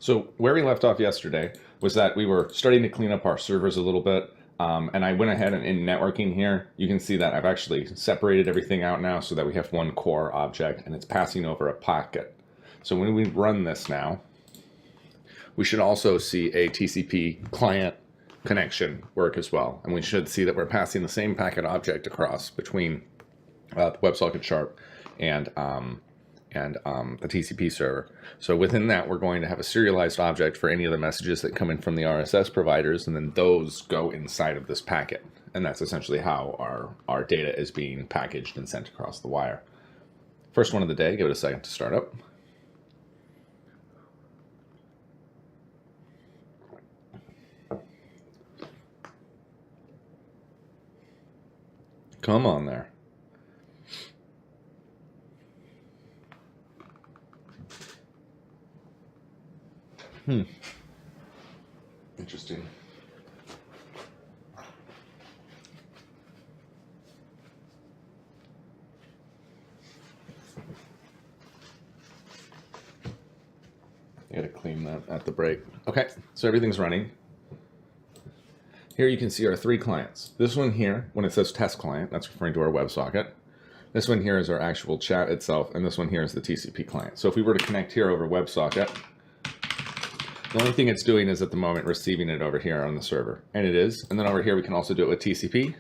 So where we left off yesterday was that we were starting to clean up our servers a little bit. And I went ahead and in networking here, you can see that I've actually separated everything out now so that we have one core object and it's passing over a packet. So when we run this now, we should also see a TCP client connection work as well. And we should see that we're passing the same packet object across between the WebSocket Sharp and the TCP server. So within that, we're going to have a serialized object for any of the messages that come in from the RSS providers, and then those go inside of this packet. And that's essentially how our data is being packaged and sent across the wire. First one of the day, give it a second to start up. Come on there. Interesting. I gotta clean that at the break. Okay, so everything's running. Here you can see our three clients. This one here, when it says test client, that's referring to our WebSocket. This one here is our actual chat itself, and this one here is the TCP client. So if we were to connect here over WebSocket, the only thing it's doing is at the moment receiving it over here on the server. And it is. And then over here we can also do it with TCP.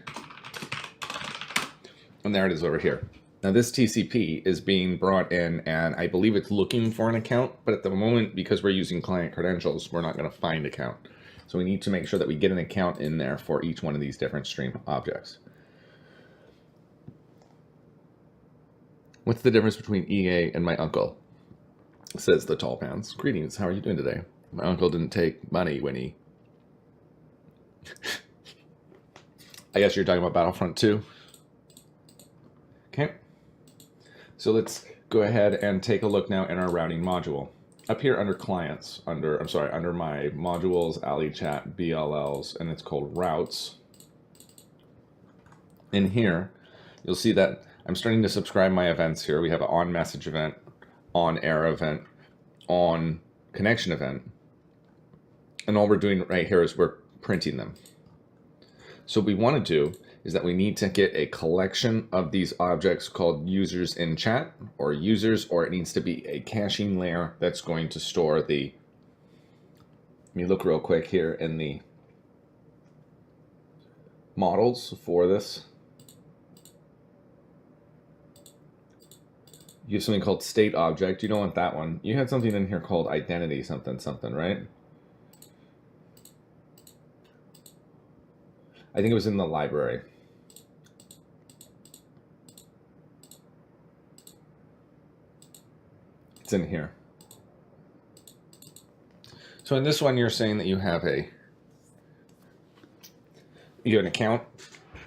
And there it is over here. Now this TCP is being brought in and I believe it's looking for an account, but at the moment, because we're using client credentials, we're not going to find account. So we need to make sure that we get an account in there for each one of these different stream objects. What's the difference between EA and my uncle? Says the tall pants. Greetings, how are you doing today? My uncle didn't take money when he... I guess you're talking about Battlefront 2. Okay. So let's go ahead and take a look now in our routing module. Up here under clients, under my modules, allie.chat, BLLs, and it's called routes. In here, you'll see that I'm starting to subscribe my events here. We have an on message event, on air event, on connection event. And all we're doing right here is we're printing them. So what we want to do is that we need to get a collection of these objects called users in chat or users, or it needs to be a caching layer that's going to store the, let me look real quick here in the models for this. You have something called state object. You don't want that one. You had something in here called identity something something, right? I think it was in the library. It's in here. So in this one, you're saying that you have an account.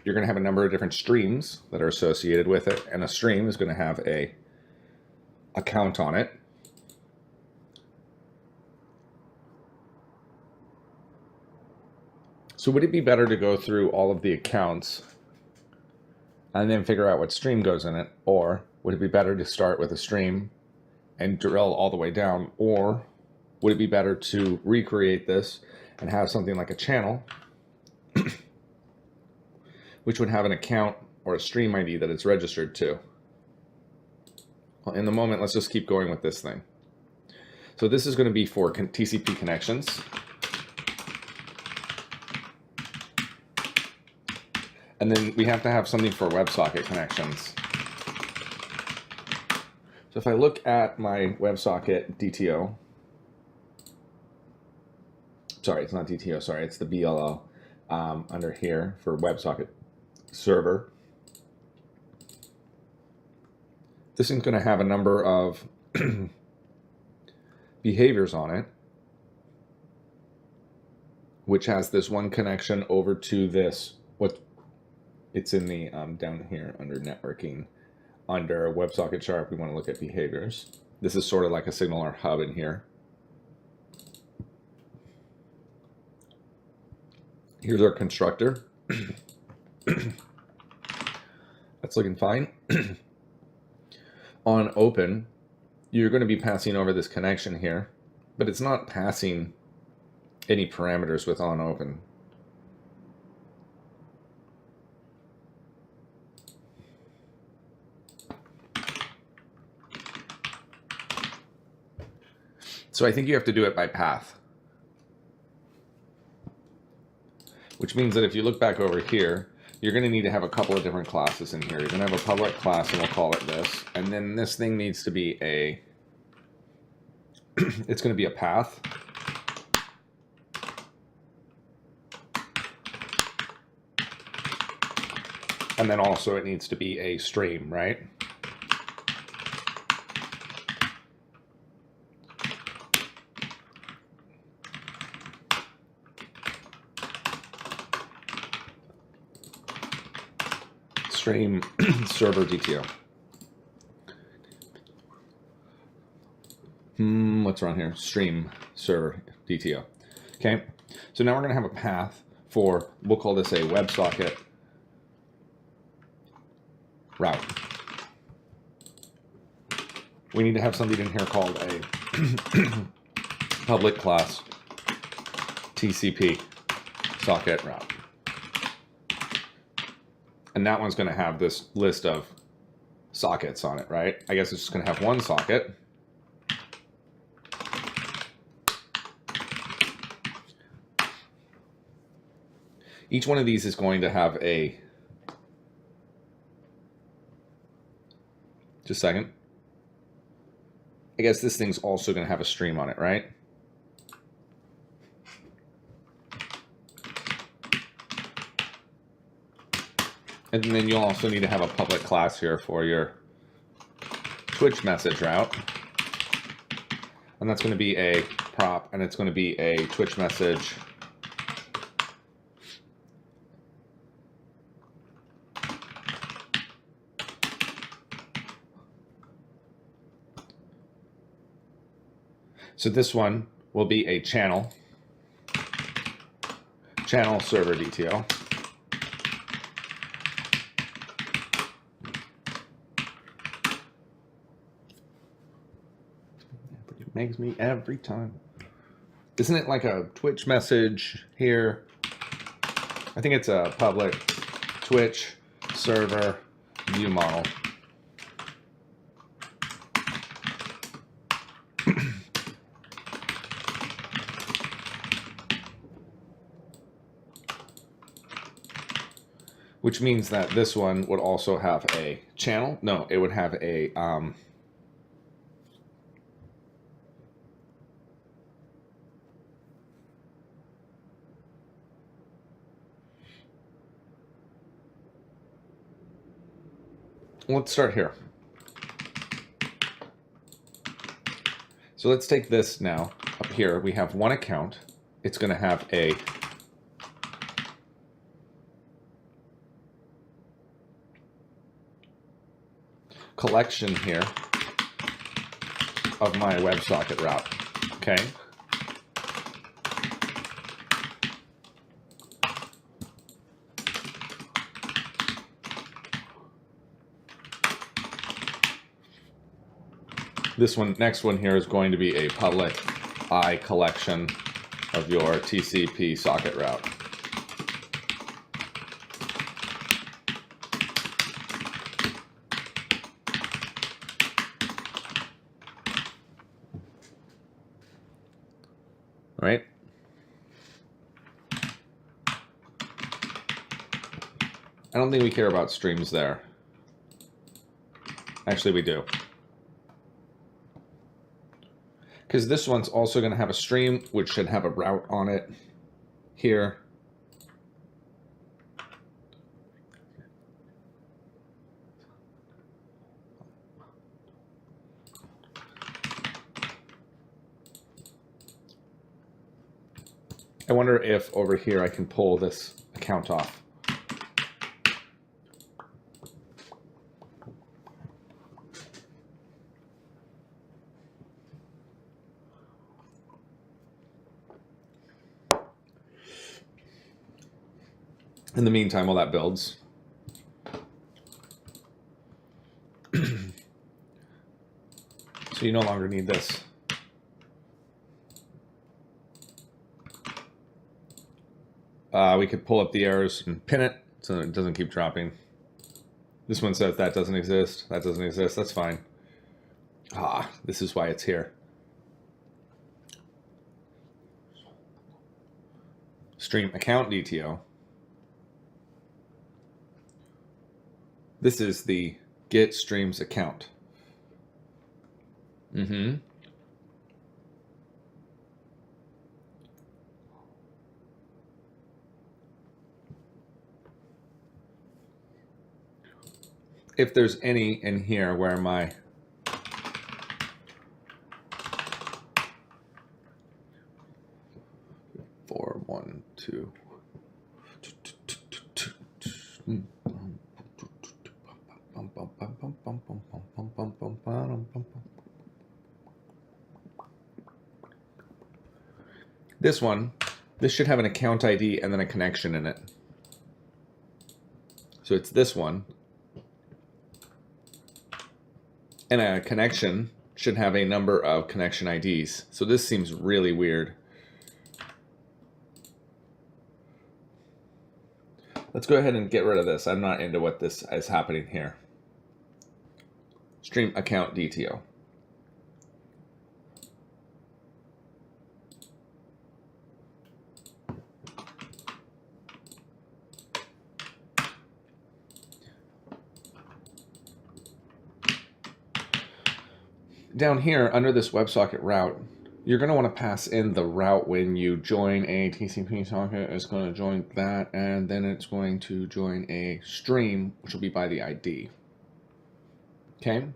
You're going to have a number of different streams that are associated with it, and a stream is going to have a account on it. So would it be better to go through all of the accounts and then figure out what stream goes in it? Or would it be better to start with a stream and drill all the way down? Or would it be better to recreate this and have something like a channel, which would have an account or a stream ID that it's registered to? Well, in the moment, let's just keep going with this thing. So this is going to be for TCP connections. And then we have to have something for WebSocket connections. So if I look at my WebSocket DTO, sorry, it's not DTO, sorry, it's the BLL under here for WebSocket server. This is going to have a number of behaviors on it, which has this one connection over to this, it's in the down here under networking, under WebSocket Sharp, we want to look at behaviors. This is sort of like a signaler hub in here. Here's our constructor. That's looking fine. On open, you're going to be passing over this connection here, but it's not passing any parameters with on open. So I think you have to do it by path. Which means that if you look back over here, you're going to need to have a couple of different classes in here. You're going to have a public class, and we'll call it this. And then this thing needs to be a, it's going to be a path. And then also it needs to be a stream, right? Stream server DTO. What's wrong here? Stream server DTO. Okay, so now we're going to have a path for, we'll call this a WebSocket route. We need to have something in here called a public class TCP socket route. And that one's going to have this list of sockets on it, right? I guess it's just going to have one socket. Each one of these is going to have a, just a second. I guess this thing's also going to have a stream on it, right? And then you'll also need to have a public class here for your Twitch message route. And that's going to be a prop, and it's going to be a Twitch message so this one will be a channel server DTO. It makes me every time. Isn't it like a Twitch message here? I think it's a public Twitch server view model. Which means that this one would also have a channel. No, it would have a let's start here. So let's take this now. Up here, we have one account. It's going to have a collection here of my WebSocket route. Okay. This one, next one here is going to be a public I collection of your TCP socket route. All right. I don't think we care about streams there. Actually, we do. Because this one's also going to have a stream, which should have a route on it here. I wonder if over here I can pull this account off. In the meantime, while that builds, so you no longer need this. We could pull up the errors and pin it so it doesn't keep dropping. This one says that doesn't exist. That doesn't exist. That's fine. This is why it's here. Stream account DTO. This is the get streams account. If there's any in here where my four, one, two. This one, this should have an account ID and then a connection in it. So it's this one. And a connection should have a number of connection IDs. So this seems really weird. Let's go ahead and get rid of this. I'm not into what this is happening here. Stream account DTO. Down here, under this WebSocket route, you're going to want to pass in the route when you join a TCP socket. It's going to join that, and then it's going to join a stream, which will be by the ID. Okay?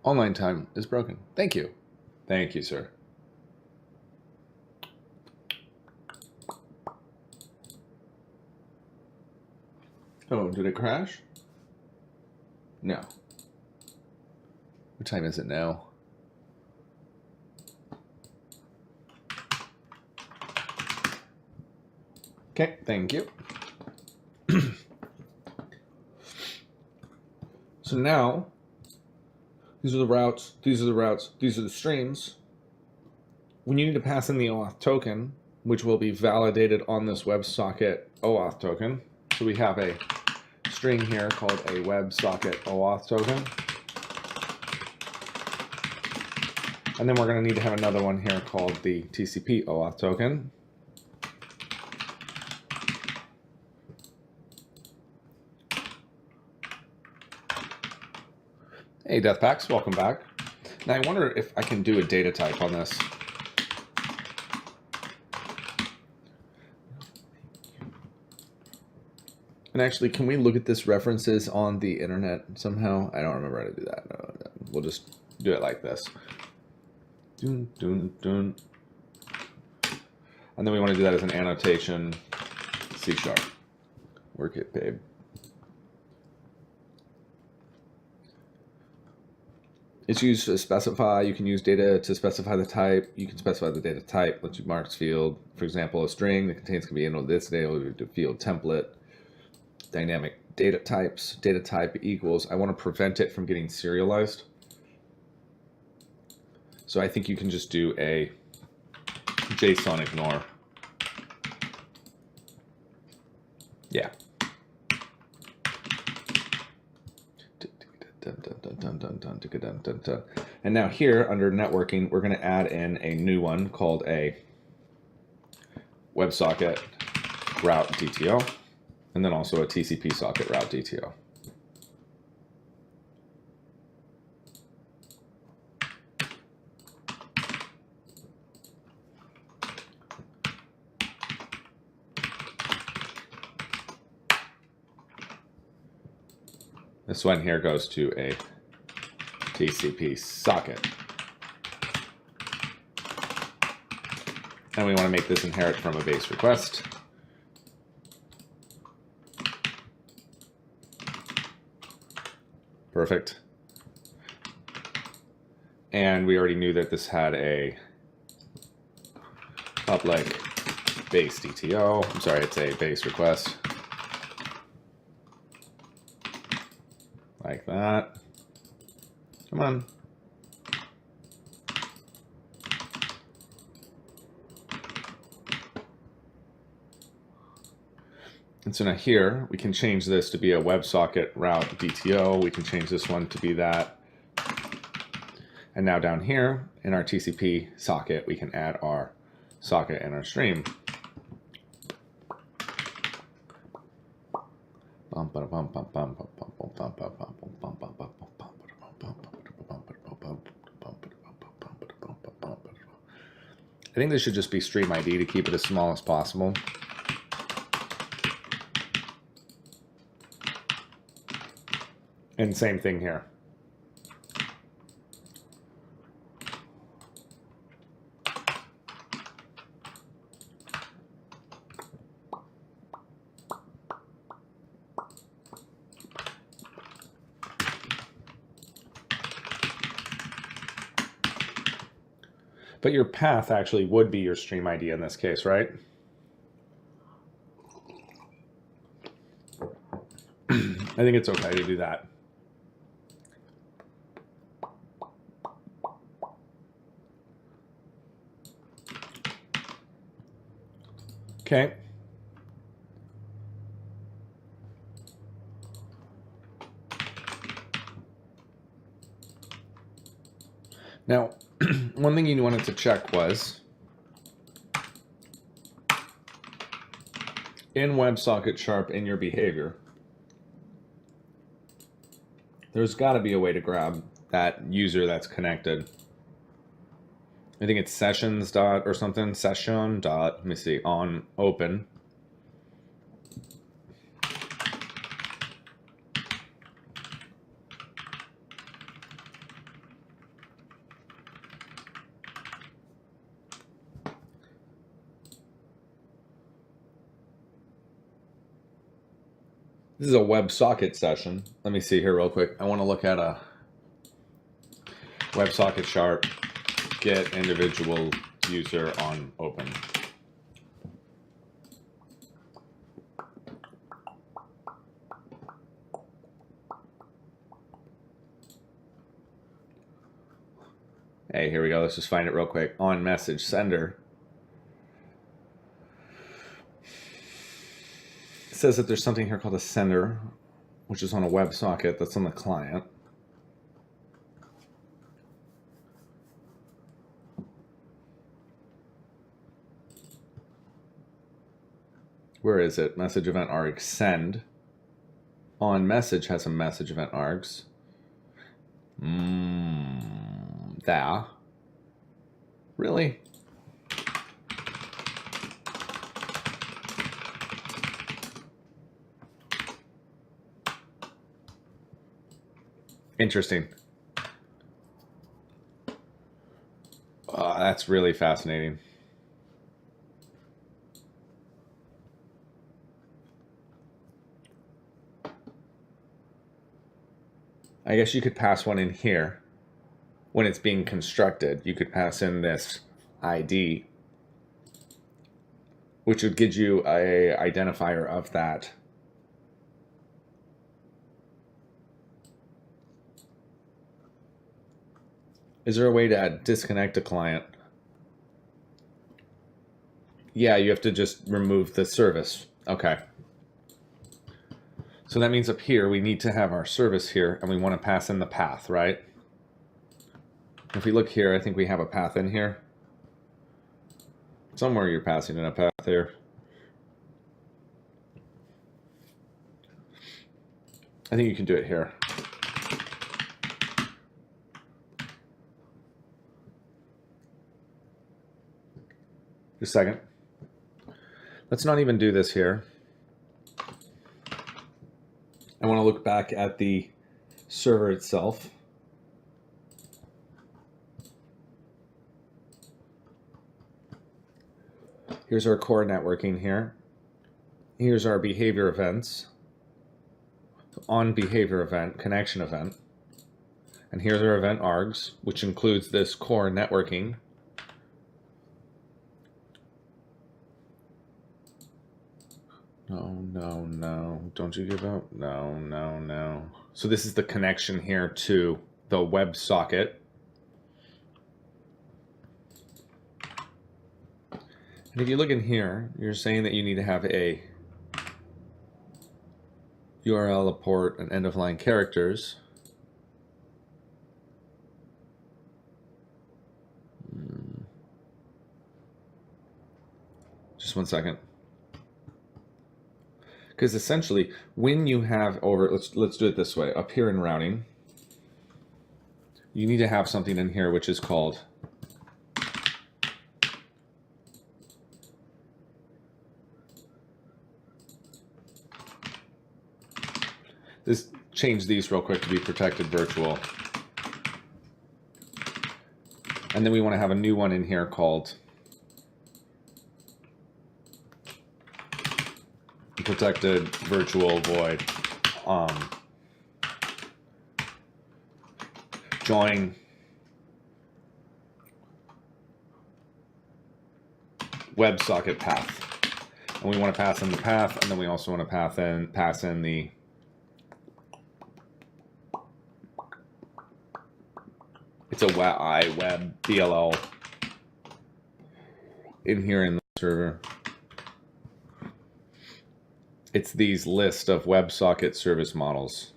Online time is broken. Thank you. Thank you, sir. Oh, did it crash? No. What time is it now? Okay, thank you. So now, these are the routes, these are the routes, these are the streams. When you need to pass in the OAuth token, which will be validated on this WebSocket OAuth token. So we have a string here called a WebSocket OAuth token. And then we're going to need to have another one here called the TCP OAuth token. Hey, Deathpacks, welcome back. Now I wonder if I can do a data type on this. And actually, can we look at this references on the internet somehow? I don't remember how to do that. No, we'll just do it like this. Dun, dun, dun. And then we want to do that as an annotation, C#. Work it, babe. It's used to specify. You can use data to specify the type. You can specify the data type. Let you marks field. For example, a string that contains can be in this data field template. Dynamic data types. Data type equals. I want to prevent it from getting serialized. So I think you can just do a JSON ignore. Yeah. And now here under networking, we're going to add in a new one called a WebSocket route DTO, and then also a TCP socket route DTO. This one here goes to a TCP socket. And we want to make this inherit from a base request. Perfect. And we already knew that this had a public base DTO. I'm sorry, it's a base request. Like that. Come on. And so now here, we can change this to be a WebSocket route DTO. We can change this one to be that. And now down here in our TCP socket, we can add our socket and our stream. I think this should just be stream ID to keep it as small as possible. And same thing here. But your path actually would be your stream ID in this case, right? I think it's okay to do that. Okay. Now, one thing you wanted to check was in WebSocket Sharp in your behavior, there's got to be a way to grab that user that's connected. I think it's sessions dot or something, session dot, let me see, on open. This is a WebSocket session. Let me see here real quick. I want to look at a WebSocket Sharp get individual user on open. Hey, here we go. Let's just find it real quick. On message sender. It says that there's something here called a sender, which is on a WebSocket that's on the client. Where is it? Message event arg send. On message has a message event args. That. Really? Interesting. That's really fascinating. I guess you could pass one in here. When it's being constructed, you could pass in this ID, which would give you a identifier of that. Is there a way to disconnect a client? Yeah, you have to just remove the service. Okay. So that means up here, we need to have our service here, and we want to pass in the path, right? If we look here, I think we have a path in here. Somewhere you're passing in a path here. I think you can do it here. Just a second. Let's not even do this here. I want to look back at the server itself. Here's our core networking here. Here's our behavior events. On behavior event, connection event. And here's our event args, which includes this core networking. No, don't you give up? No. So this is the connection here to the WebSocket. And if you look in here, you're saying that you need to have a URL, a port, and end of line characters. Just 1 second. Because essentially, when you have over, let's do it this way. Up here in routing, you need to have something in here which is called change these real quick to be protected virtual. And then we want to have a new one in here called protected virtual void join WebSocket path. And we want to pass in the path, and then we also want to pass in the it's a web DLL in here in the server. It's these list of WebSocket service models.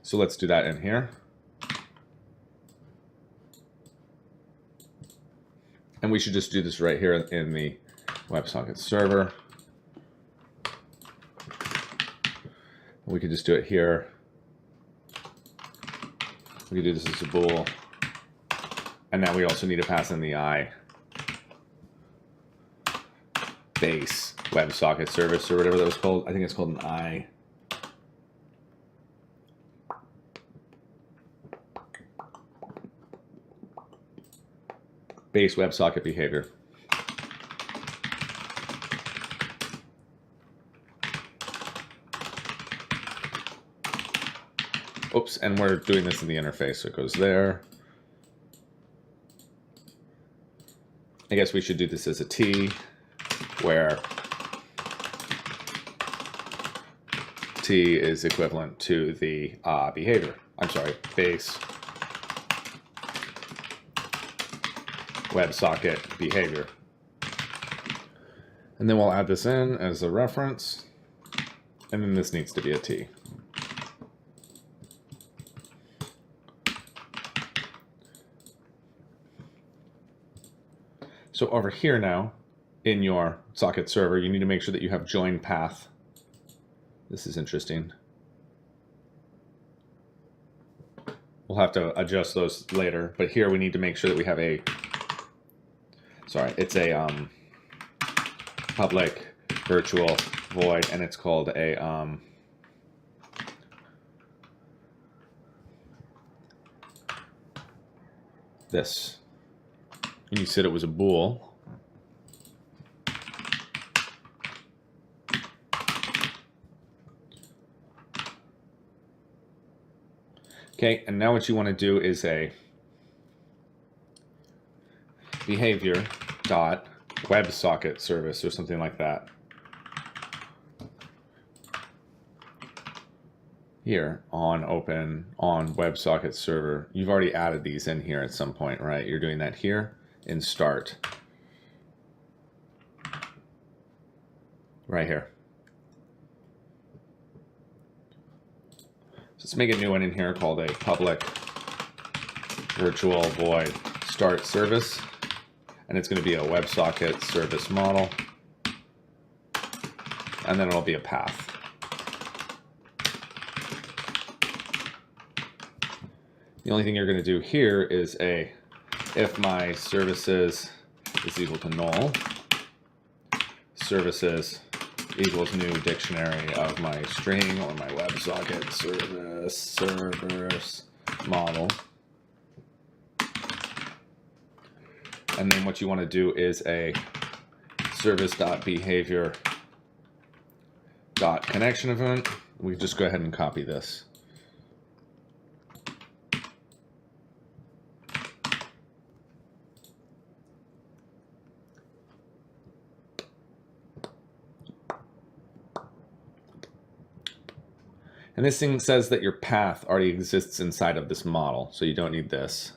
So let's do that in here. And we should just do this right here in the WebSocket server. We could just do it here. We could do this as a bool. And now we also need to pass in the I base WebSocket service or whatever that was called. I think it's called an I. Base WebSocket behavior. Oops, and we're doing this in the interface, so it goes there. I guess we should do this as a T, where T is equivalent to the behavior. I'm sorry, base WebSocket behavior. And then we'll add this in as a reference, and then this needs to be a T. So over here now, in your socket server, you need to make sure that you have join path. This is interesting. We'll have to adjust those later, but here we need to make sure that we have a, sorry, it's a public virtual void, and it's called a this. And you said it was a bool. Okay, and now what you want to do is a behavior dot WebSocket service or something like that. Here on open on WebSocket server. You've already added these in here at some point, right? You're doing that here in start. Right here. So let's make a new one in here called a public virtual void start service. And it's going to be a WebSocket service model. And then it'll be a path. The only thing you're going to do here is a if my services is equal to null, services equals new dictionary of my string or my WebSocket service servers model. And then what you want to do is a service.behavior.connection event. We just go ahead and copy this. And this thing says that your path already exists inside of this model, so you don't need this.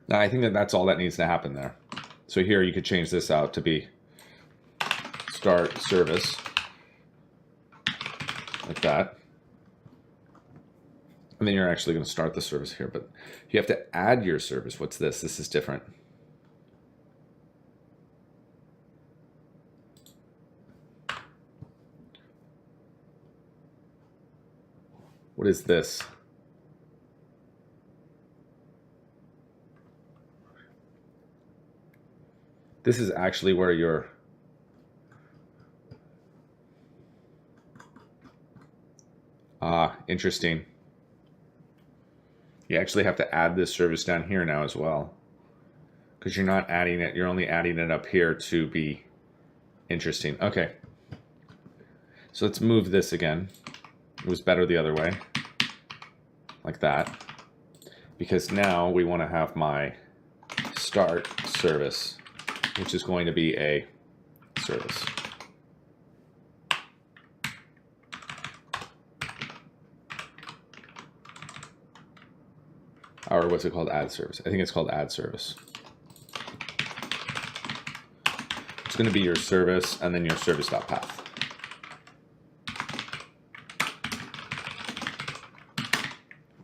Now, I think that that's all that needs to happen there. So here you could change this out to be start service, like that. And then you're actually going to start the service here, but you have to add your service. What's this? This is different. What is this? This is actually where your interesting. You actually have to add this service down here now as well, because you're not adding it, you're only adding it up here to be interesting. Okay, so let's move this again. It was better the other way, like that, because now we want to have my start service, which is going to be a service. Or what's it called? Add service. I think it's called add service. It's going to be your service and then your service.path.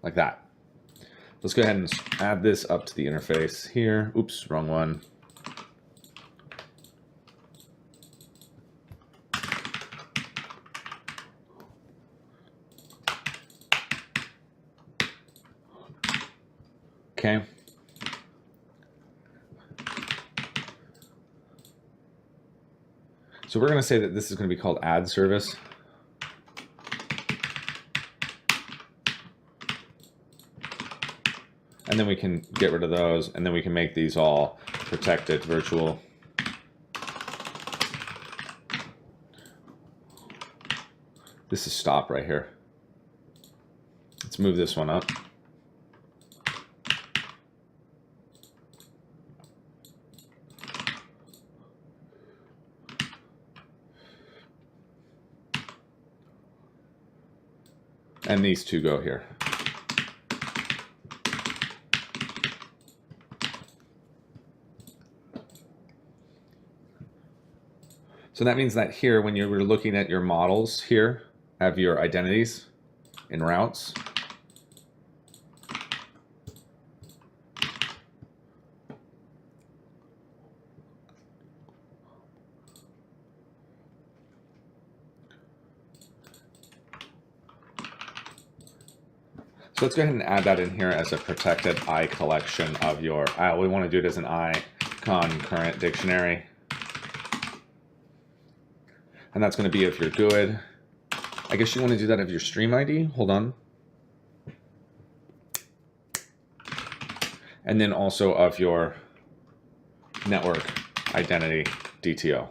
Like that. Let's go ahead and add this up to the interface here. Oops, wrong one. Okay. So we're going to say that this is going to be called add service. And then we can get rid of those, and then we can make these all protected virtual. This is stop right here. Let's move this one up. And these two go here. So that means that here, when you were looking at your models here, have your identities in routes. So let's go ahead and add that in here as a protected I collection of your, we want to do it as an I concurrent dictionary. And that's going to be if you're good. I guess you want to do that of your stream ID. Hold on. And then also of your network identity DTO.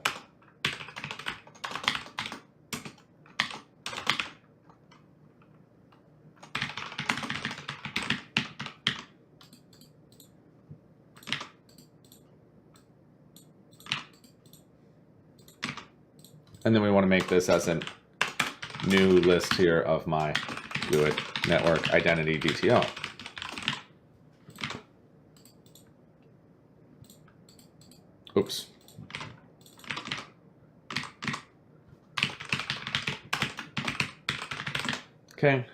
And then we want to make this as a new list here of my GUID network identity DTO. Oops. Okay.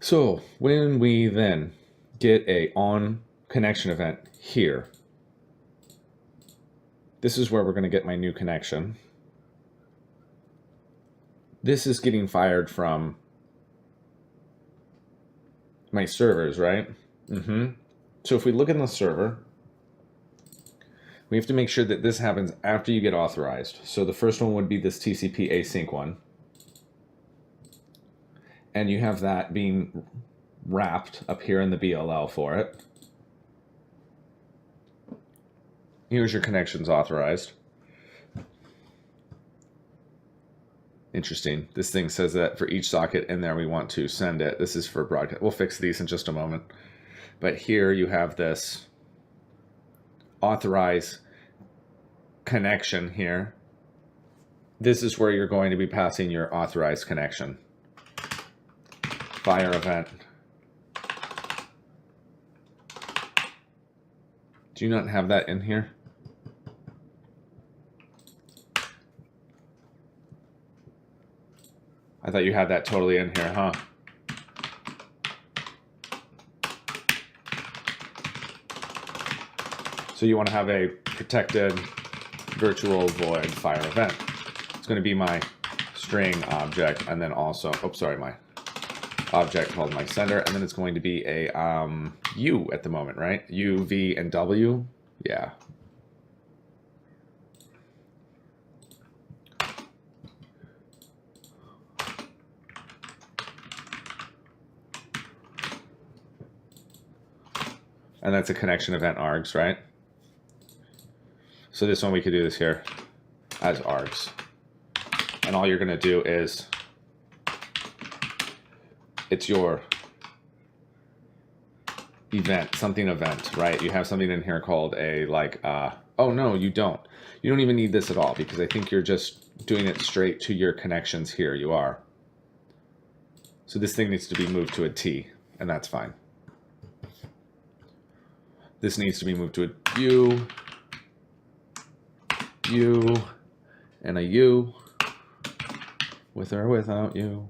So when we then get a on connection event here, this is where we're going to get my new connection. This is getting fired from my servers, right? So if we look in the server, we have to make sure that this happens after you get authorized. So the first one would be this TCP async one. And you have that being wrapped up here in the BLL for it. Here's your connections authorized. Interesting. This thing says that for each socket in there, we want to send it. This is for broadcast. We'll fix these in just a moment. But here you have this authorize connection here. This is where you're going to be passing your authorized connection. Fire event. Do you not have that in here? I thought you had that totally in here, huh? So you want to have a protected virtual void fire event. It's going to be my string object, and then also, oops, sorry, my object called my sender, and then it's going to be a U at the moment, right? U, V, and W. Yeah. And that's a connection event args, right? So this one we could do this here as args. And all you're going to do is, it's your event, something event, right? You have something in here called a oh no, you don't. You don't even need this at all, because I think you're just doing it straight to your connections here. You are. So this thing needs to be moved to a T, and that's fine. This needs to be moved to a U, U, and a U, with or without U.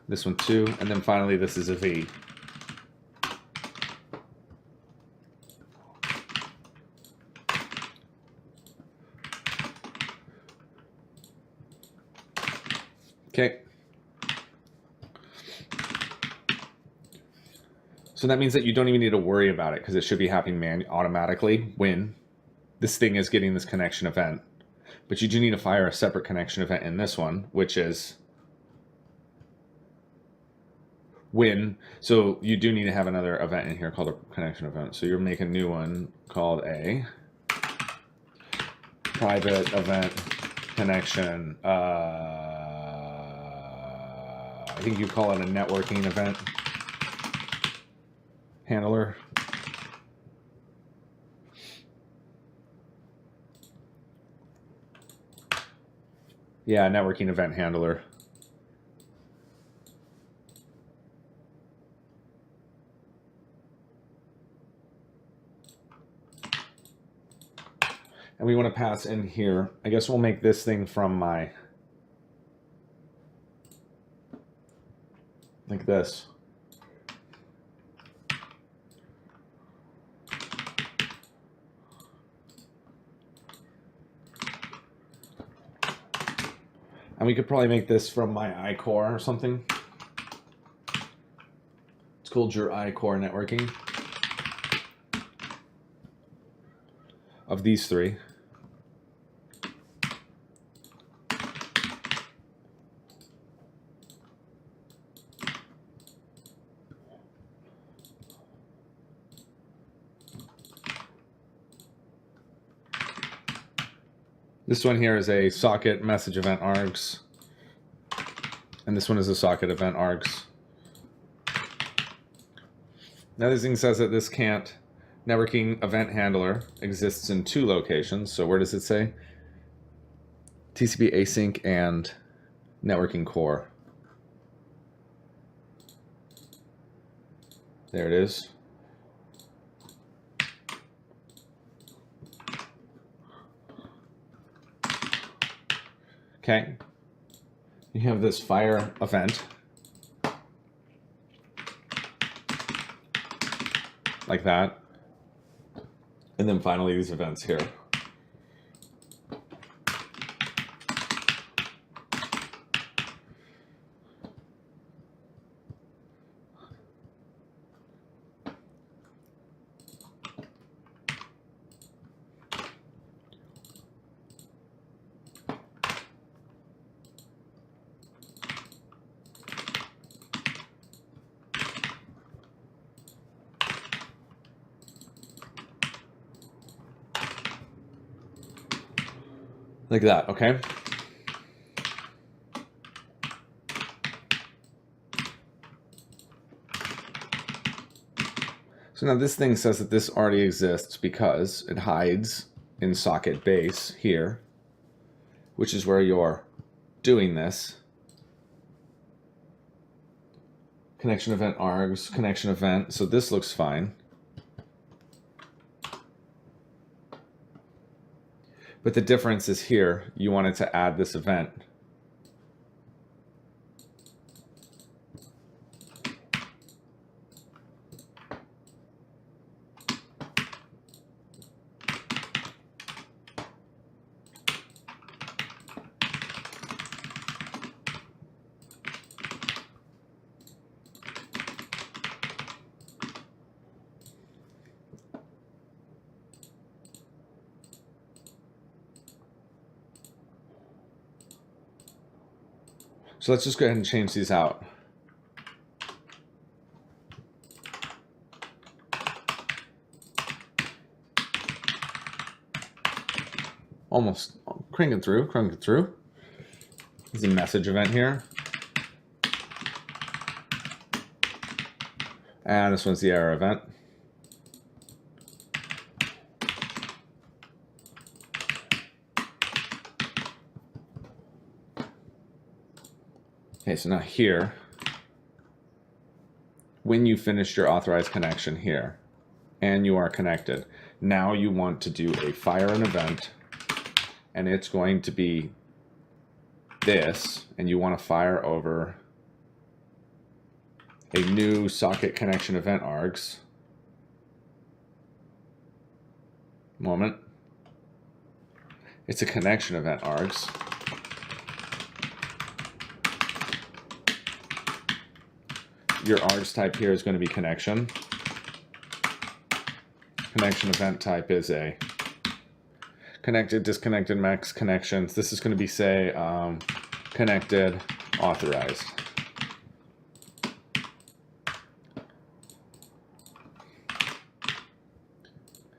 This one too, and then finally this is a V. Okay. So that means that you don't even need to worry about it, because it should be happening automatically when this thing is getting this connection event. But you do need to fire a separate connection event in this one, which is when, so you do need to have another event in here called a connection event. So you're making a new one called a private event connection. I think you call it a networking event handler. Yeah, networking event handler. And we want to pass in here, I guess we'll make this thing from my, like this. And we could probably make this from my iCore or something. It's called your iCore networking. Of these three. This one here is a socket message event args. And this one is a socket event args. Now this thing says that this can't, networking event handler exists in 2 locations. So where does it say? TCP async and networking core. There it is. Okay. You have this fire event. Like that. And then finally these events here. Like that, okay? So now this thing says that this already exists because it hides in socket base here, which is where you're doing this. connection event args, connection event. So this looks fine. But the difference is here, you wanted to add this event. So let's just go ahead and change these out. Almost cranking through. There's a message event here. And this one's the error event. Okay, so now here, when you finished your authorized connection here, and you are connected, now you want to do a fire an event, and it's going to be this, and you want to fire over a new socket connection event args. Moment. It's a connection event args. Your args type here is going to be connection. Connection event type is a connected, disconnected, max connections. This is going to be, say, connected, authorized.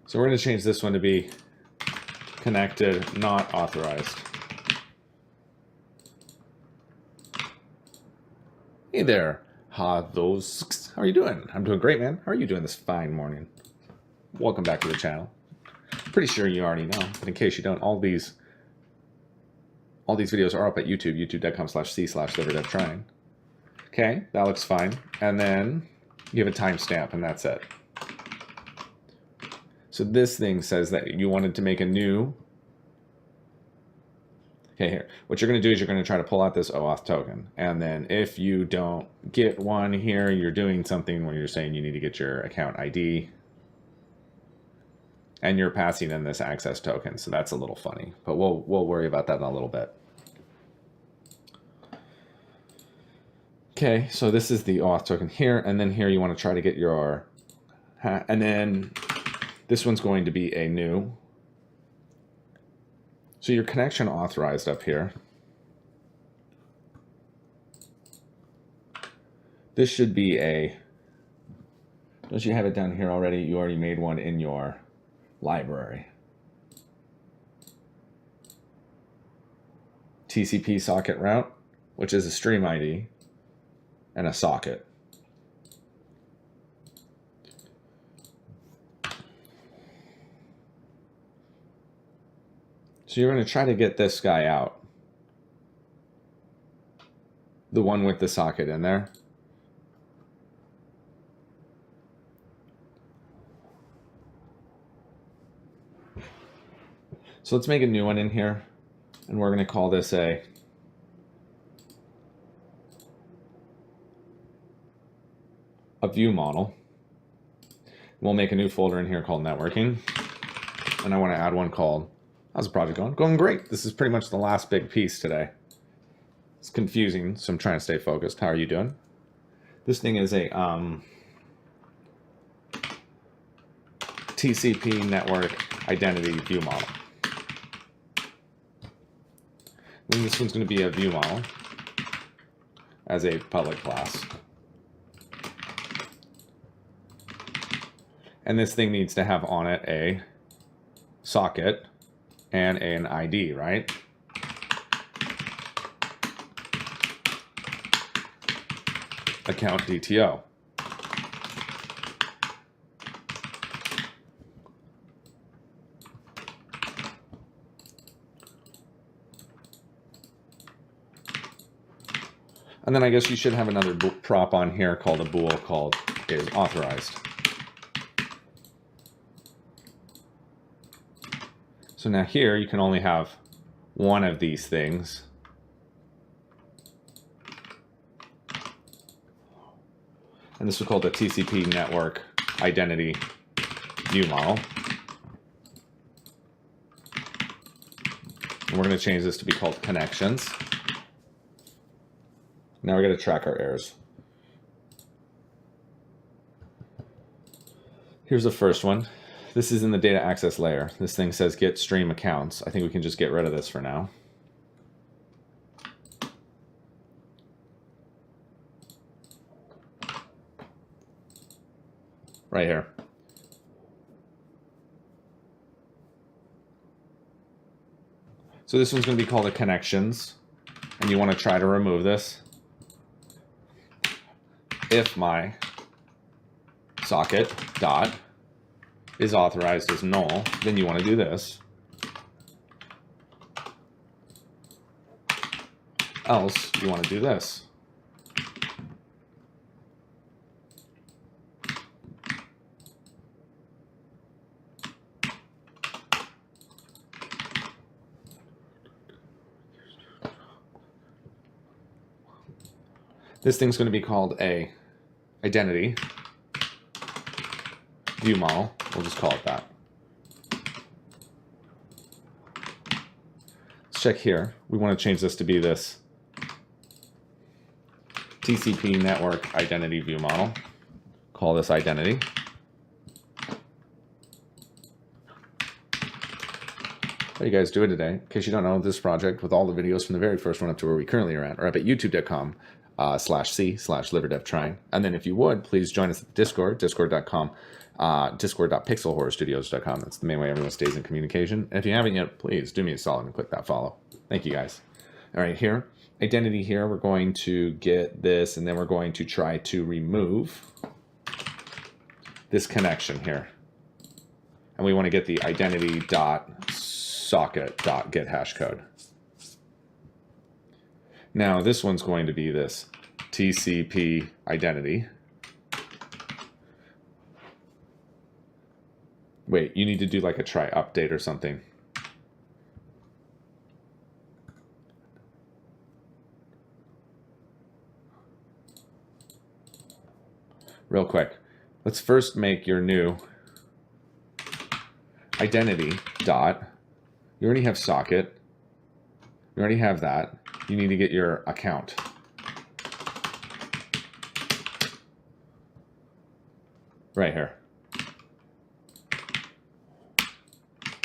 So we're going to change this one to be connected, not authorized. Hey there. How are you doing? I'm doing great, man. How are you doing this fine morning? Welcome back to the channel. Pretty sure you already know, but in case you don't, all these videos are up at YouTube, youtube.com/c/liverdevtrying. Okay, that looks fine. And then you have a timestamp, and that's it. So this thing says that you wanted to make a new. Okay, here. What you're going to do is you're going to try to pull out this OAuth token. And then if you don't get one here, you're doing something where you're saying you need to get your account ID. And you're passing in this access token. So that's a little funny. But we'll worry about that in a little bit. Okay, so this is the OAuth token here. And then here you want to try to get your... And then this one's going to be a new... So your connection authorized up here. This should be a, don't you have it down here already? You already made one in your library. TCP socket route, which is a stream ID and a socket. So you're going to try to get this guy out. The one with the socket in there. So let's make a new one in here. And we're going to call this a view model. We'll make a new folder in here called networking. And I want to add one called, how's the project going? Going great. This is pretty much the last big piece today. It's confusing, so I'm trying to stay focused. How are you doing? This thing is a TCP network identity view model. Then this one's going to be a view model as a public class. And this thing needs to have on it a socket and an ID, right? Account DTO. And then I guess you should have another prop on here called a bool called is authorized. So now here you can only have one of these things. And this is called the TCP network identity view model. And we're going to change this to be called connections. Now we're going to track our errors. Here's the first one. This is in the data access layer. This thing says get stream accounts. I think we can just get rid of this for now. Right here. So this one's going to be called a connections, and you want to try to remove this. If my socket dot is authorized as null, then you want to do this. Else, you want to do this. This thing's going to be called a identity view model. We'll just call it that. Let's check here. We want to change this to be this TCP network identity view model. Call this identity. How are you guys doing today? In case you don't know, this project with all the videos from the very first one up to where we currently are up at youtube.com/c/liverdevtrying. And then if you would, please join us at the Discord, discord.com, discord.pixelhorrorstudios.com. That's the main way everyone stays in communication. And if you haven't yet, please do me a solid and click that follow. Thank you guys. All right, here, identity here, we're going to get this, and then we're going to try to remove this connection here. And we want to get the identity.socket.get hash code. Now this one's going to be this TCP identity. Wait, you need to do like a try update or something. Real quick, let's first make your new identity dot. You already have socket. You already have that. You need to get your account. Right here.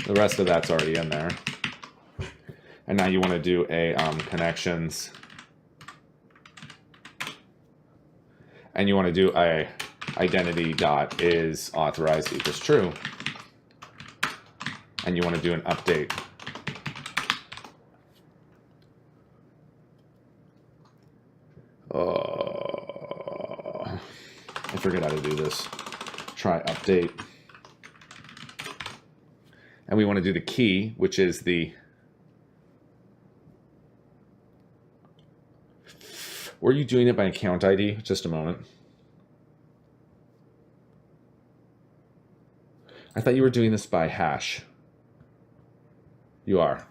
The rest of that's already in there. And now you want to do a connections. And you want to do a identity dot is authorized equals true. And you want to do an update. I forget how to do this. Try update. And we want to do the key, which is the... Were you doing it by account ID? Just a moment. I thought you were doing this by hash. You are.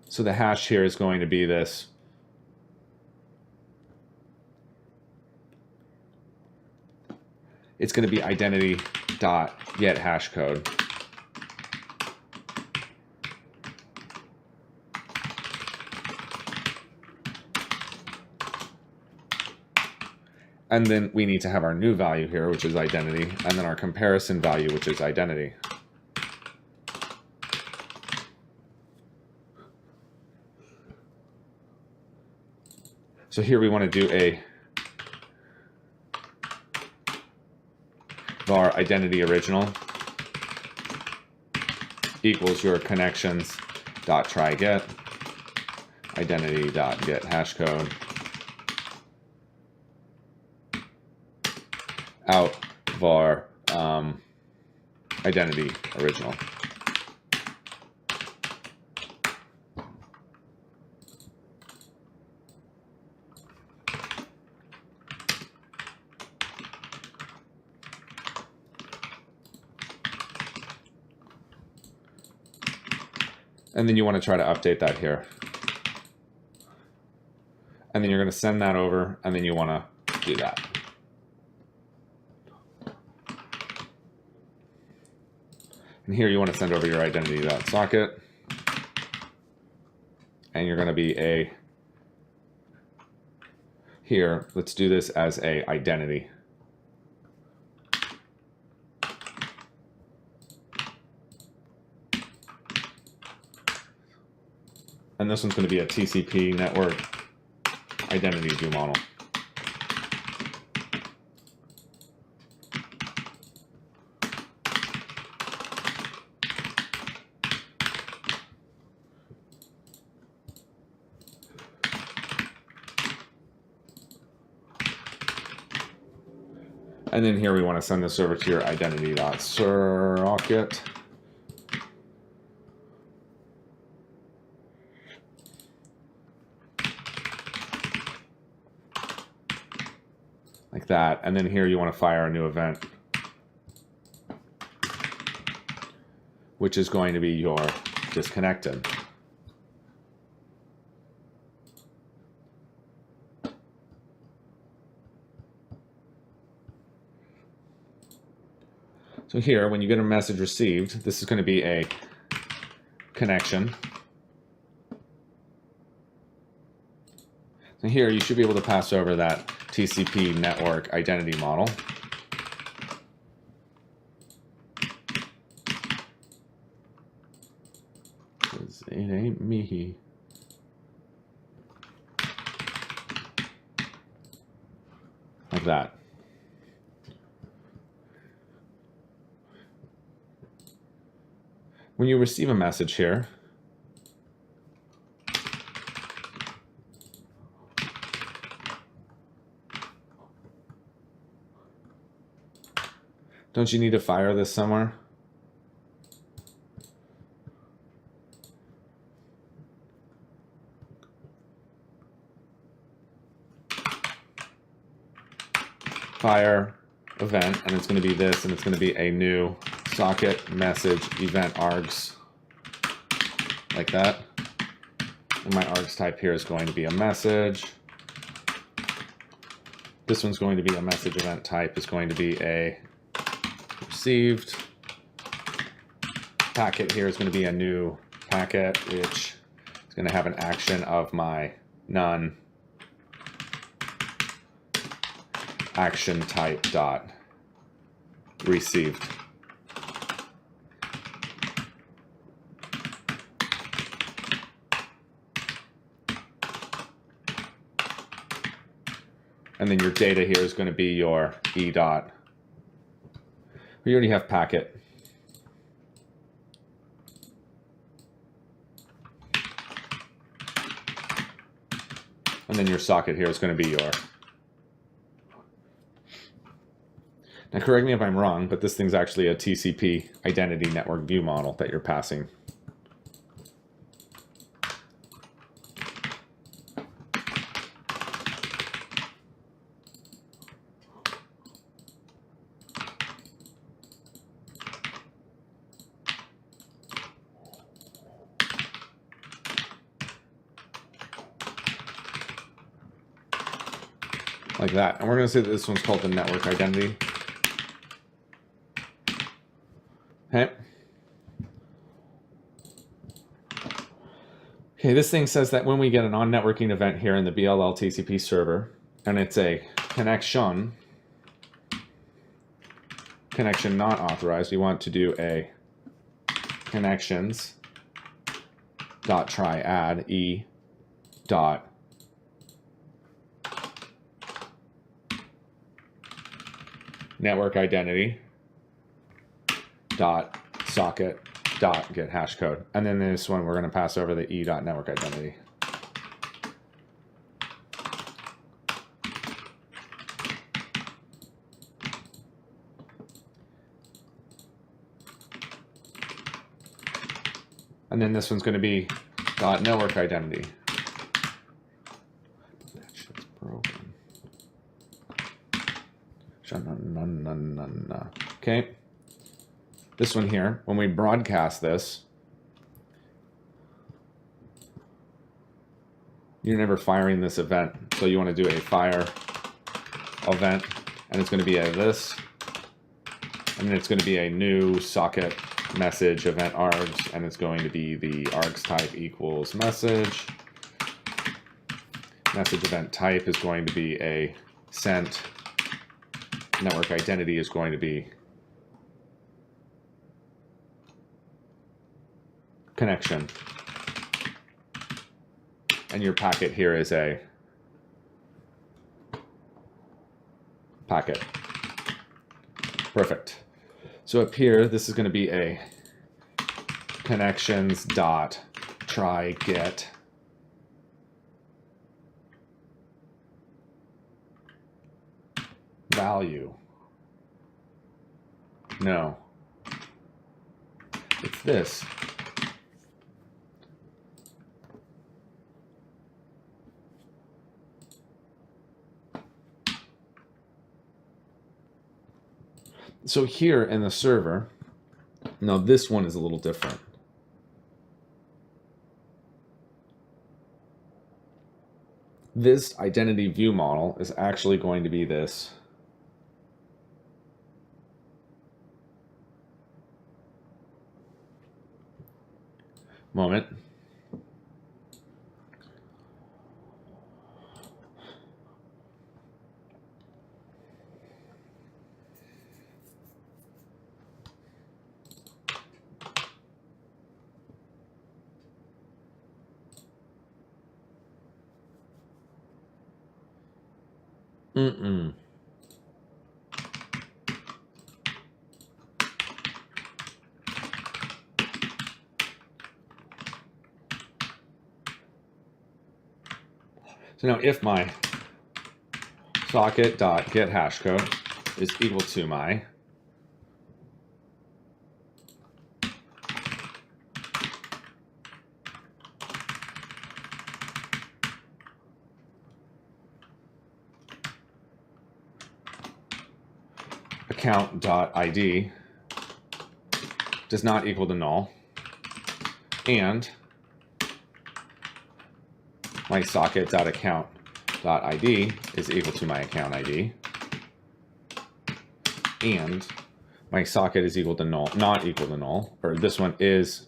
So the hash here is going to be this. It's going to be identity.get hash code. And then we need to have our new value here, which is identity, and then our comparison value, which is identity. So here we want to do a var identity original equals your connections dot try get identity dot get hash code out var identity original. And then you want to try to update that here. And then you're going to send that over, and then you want to do that. And here you want to send over your identity.socket. And you're going to be a, here, let's do this as a identity. And this one's going to be a TCP network identity view model. And then here we want to send this over to your identity.socket. Like that. And then here you want to fire a new event, which is going to be your disconnected. So here, when you get a message received, this is going to be a connection. So here, you should be able to pass over that TCP network identity model. It ain't me. Like that. When you receive a message here, don't you need to fire this somewhere? Fire event, and it's going to be this, and it's going to be a new socket message event args, like that. And my args type here is going to be a message. This one's going to be a message event type, is going to be a received. Packet here is going to be a new packet, which is going to have an action of my none action type dot received. And then your data here is going to be your e dot. We already have packet. And then your socket here is going to be your. Now correct me if I'm wrong, but this thing's actually a TCP identity network view model that you're passing. Like that. And we're going to say that this one's called the network identity. Okay. Okay, this thing says that when we get an on-networking event here in the BLL TCP server, and it's a connection not authorized, we want to do a connections dot try add e dot network identity dot socket dot get hash code, and then this one we're going to pass over the e dot network identity. And then this one's going to be dot network identity. That shit's broken. Okay. This one here, when we broadcast this, you're never firing this event. So you want to do a fire event, and it's going to be a this, and then it's going to be a new socket message event args, and it's going to be the args type equals message. Message event type is going to be a sent. Network identity is going to be connection. And your packet here is a packet. Perfect. So up here, this is going to be a connections dot try get value. No, it's this. So here in the server, now this one is a little different. This identity view model is actually going to be this. Moment. So now if my socket.get hashcode is equal to my account.id does not equal to null, and my socket.account.id is equal to my account ID, and my socket is equal to null, not equal to null, or this one is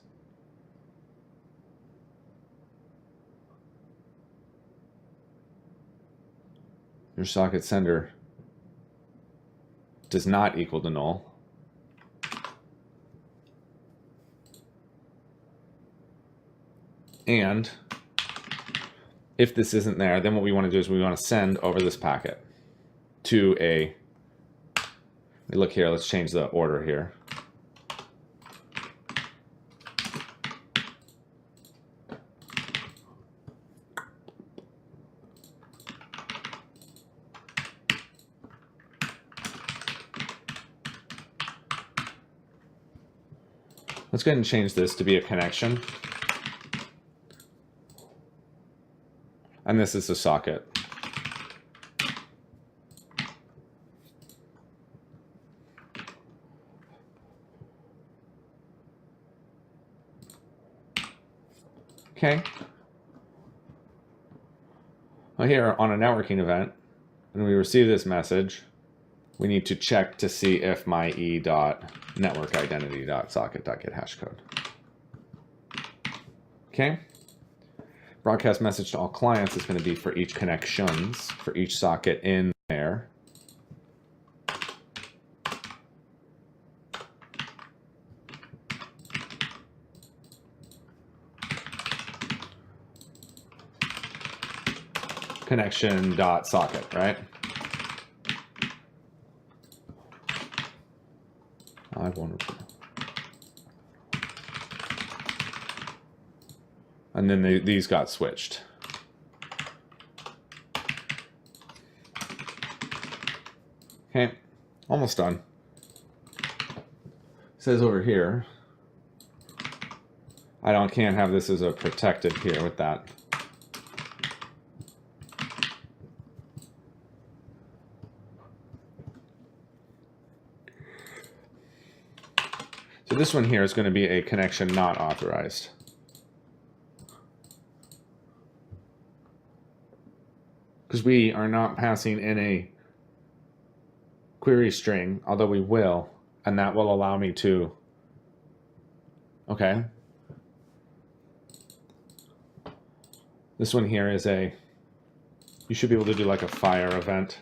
your socket sender does not equal to null. And if this isn't there, then what we want to do is we want to send over this packet to a, look here, let's change the order here. Let's go ahead and change this to be a connection. And this is the socket. Okay. Well, here on a networking event, when we receive this message, we need to check to see if my e.networkidentity.socket.getHashcode. Okay. Broadcast message to all clients is going to be for each connections, for each socket in there. Connection.socket, right? I wonder. And then these got switched. Okay, almost done. It says over here, can't have this as a protected here with that. So this one here is going to be a connection not authorized. because we are not passing in a query string, although we will, and that will allow me to, okay. This one here is you should be able to do like a fire event,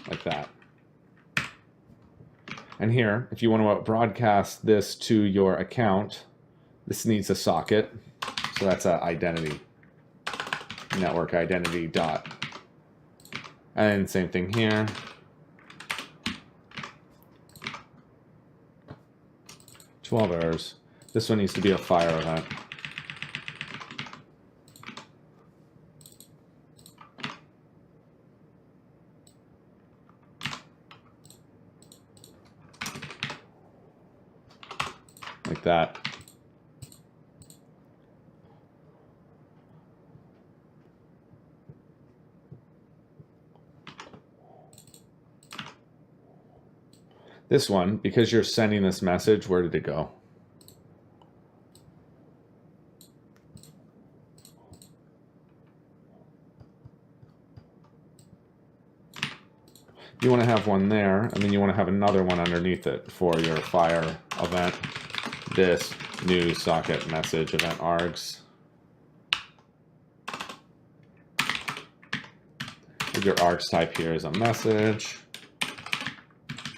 like that. And here, if you want to broadcast this to your account, this needs a socket. So that's an identity, network identity dot. And same thing here. "12 errors. This one needs to be a fire event. Like that. This one, because you're sending this message, where did it go? You want to have one there, and then you want to have another one underneath it for your fire event. This new socket message event args. Your args type here is a message.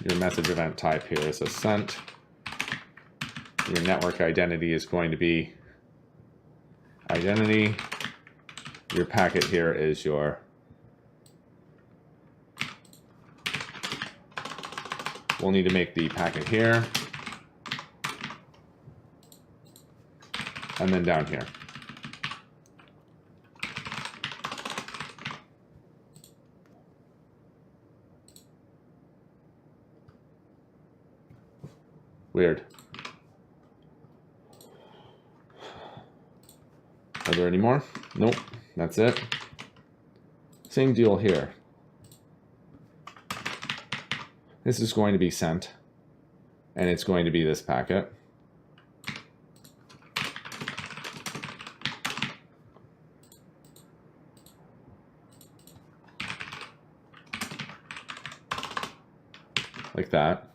Your message event type here is a sent. Your network identity is going to be identity. Your packet here is your we'll need to make the packet here. And then down here. Weird. Are there any more? Nope, that's it. Same deal here. This is going to be sent, and it's going to be this packet. Like that.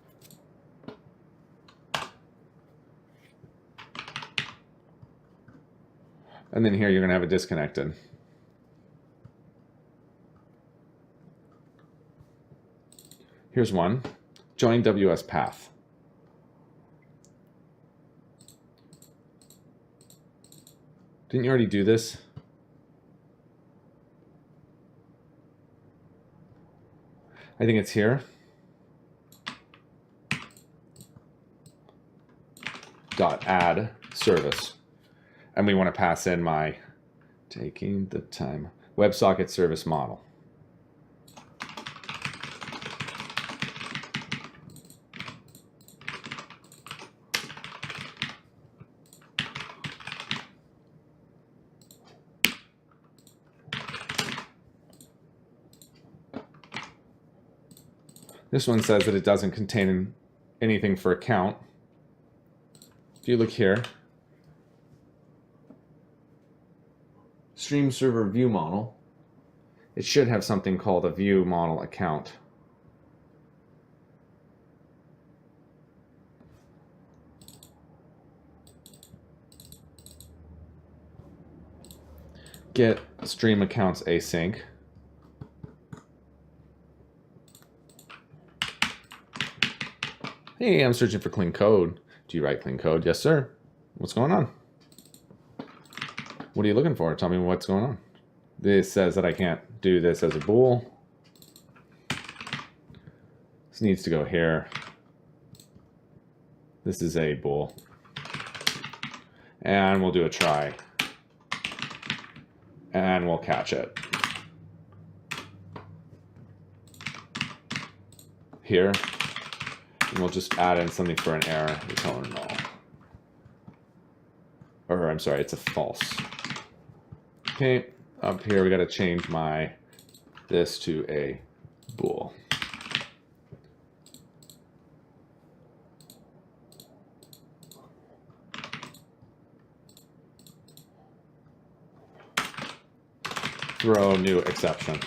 And then here you're going to have it disconnected. Here's one. Join WS path. Didn't you already do this? I think it's here. .add service. And we want to pass in my taking the time WebSocket service model. This one says that it doesn't contain anything for account. If you look here, stream server view model, it should have something called a view model account. Get stream accounts async. Hey, I'm searching for clean code. Do you write clean code? Yes, sir. What's going on? What are you looking for? Tell me what's going on. This says that I can't do this as a bool. This needs to go here. This is a bool. And we'll do a try. And we'll catch it. Here. And we'll just add in something for an error. Return null. Or I'm sorry, it's a false. Okay, up here we got to change this to a bool. throw new exception.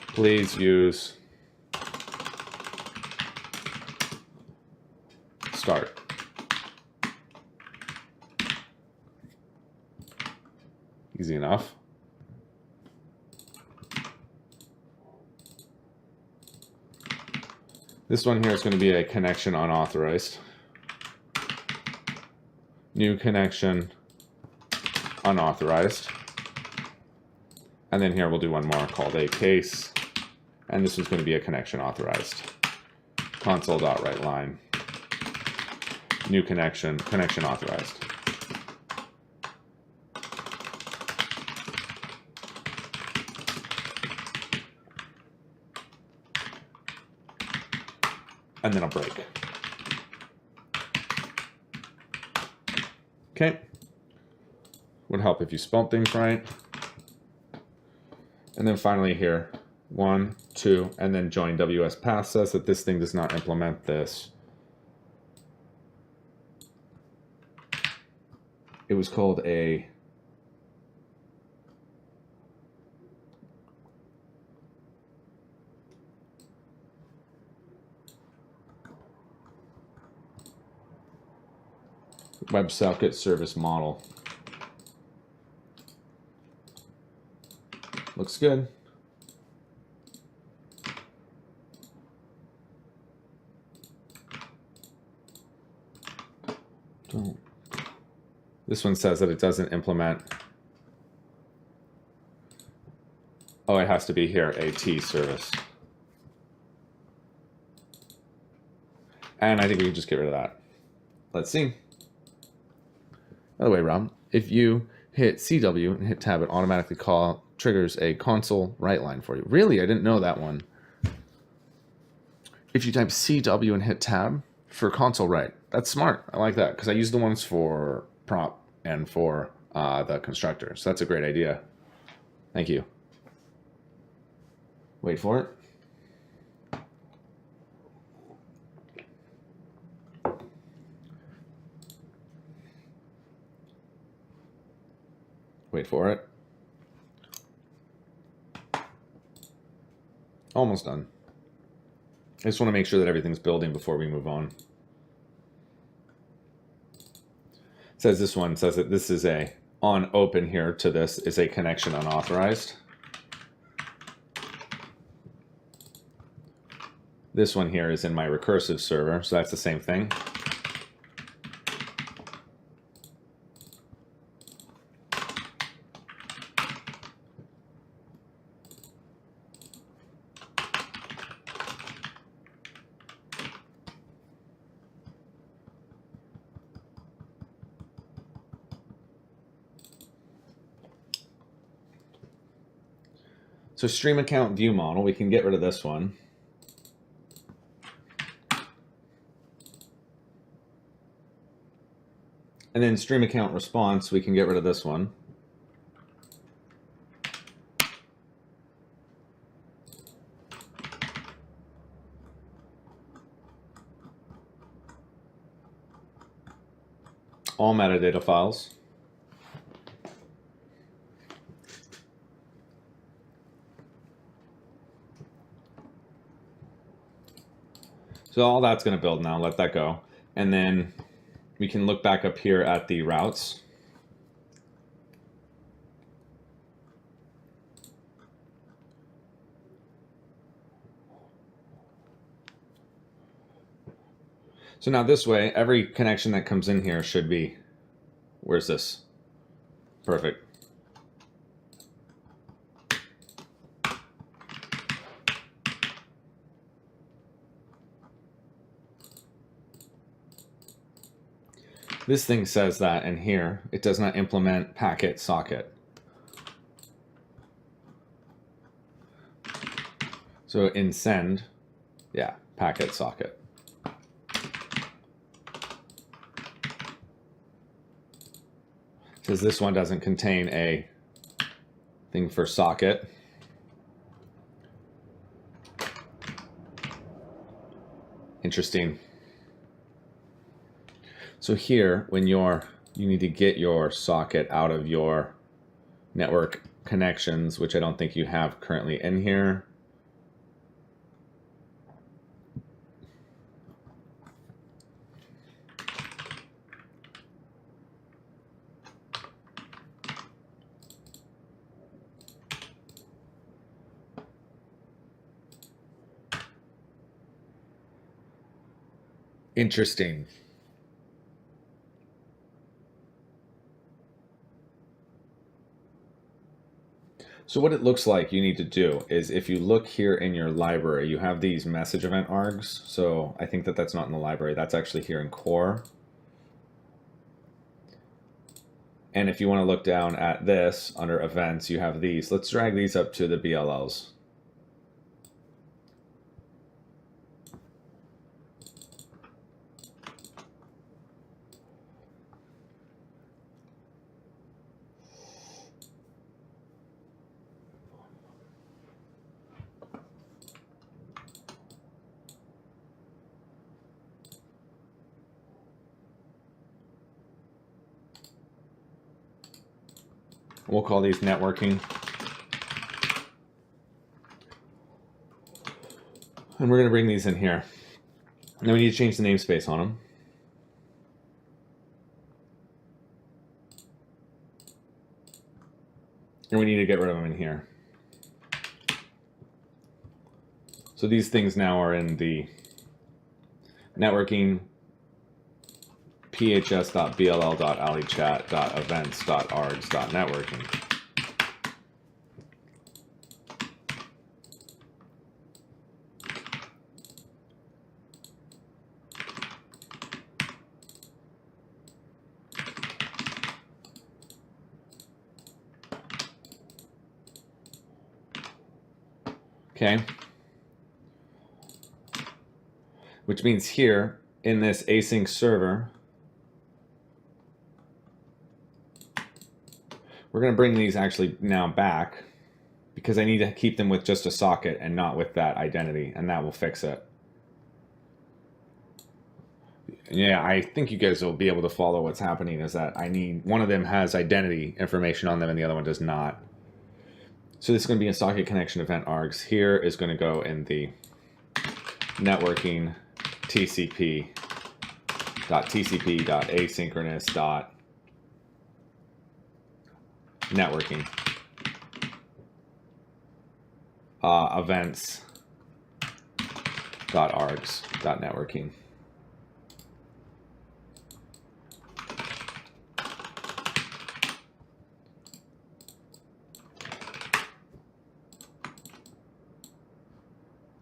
Please use start. Easy enough. This one here is going to be a connection unauthorized. New connection unauthorized. And then here we'll do one more called a case. And this one's going to be a connection authorized. Console.writeLine. New connection, connection authorized. And then a break. Okay. Would help if you spelled things right. And then finally here, 1, 2, and then join WS path says that this thing does not implement this. It was called a Websocket service model. Looks good. This one says that it doesn't implement. Oh, it has to be here, a T service. And I think we can just get rid of that. Let's see. By the way, Rob, if you hit CW and hit tab, it automatically triggers a console write line for you. Really? I didn't know that one. If you type CW and hit tab for console write, that's smart. I like that because I use the ones for prop and for the constructor. So that's a great idea. Thank you. Wait for it. Wait for it. Almost done. I just want to make sure that everything's building before we move on. It says this one says that this is a on open here to this is a connection unauthorized. This one here is in my recursive server, so that's the same thing. So stream account view model, we can get rid of this one. And then stream account response, we can get rid of this one. All metadata files. So all that's going to build now, let that go. And then we can look back up here at the routes. So now this way, every connection that comes in here should be, where's this? Perfect. This thing says that in here, it does not implement packet socket. So in send, yeah, packet socket. Says this one doesn't contain a thing for socket. Interesting. So here, when you need to get your socket out of your network connections, which I don't think you have currently in here. Interesting. So what it looks like you need to do is, if you look here in your library, you have these message event args. So I think that that's not in the library. That's actually here in core. And if you want to look down at this under events, you have these. Let's drag these up to the BLLs. We'll call these networking. And we're going to bring these in here. And then we need to change the namespace on them. And we need to get rid of them in here. So these things now are in the networking phs.bll.allie.chat.events.args.networking. Okay. Which means here in this async server, we're going to bring these actually now back, because I need to keep them with just a socket and not with that identity, and that will fix it. Yeah, I think you guys will be able to follow what's happening. Is that I need, one of them has identity information on them and the other one does not. So this is going to be a socket connection event args. Here is going to go in the networking tcp.asynchronous.networking events.args.networking.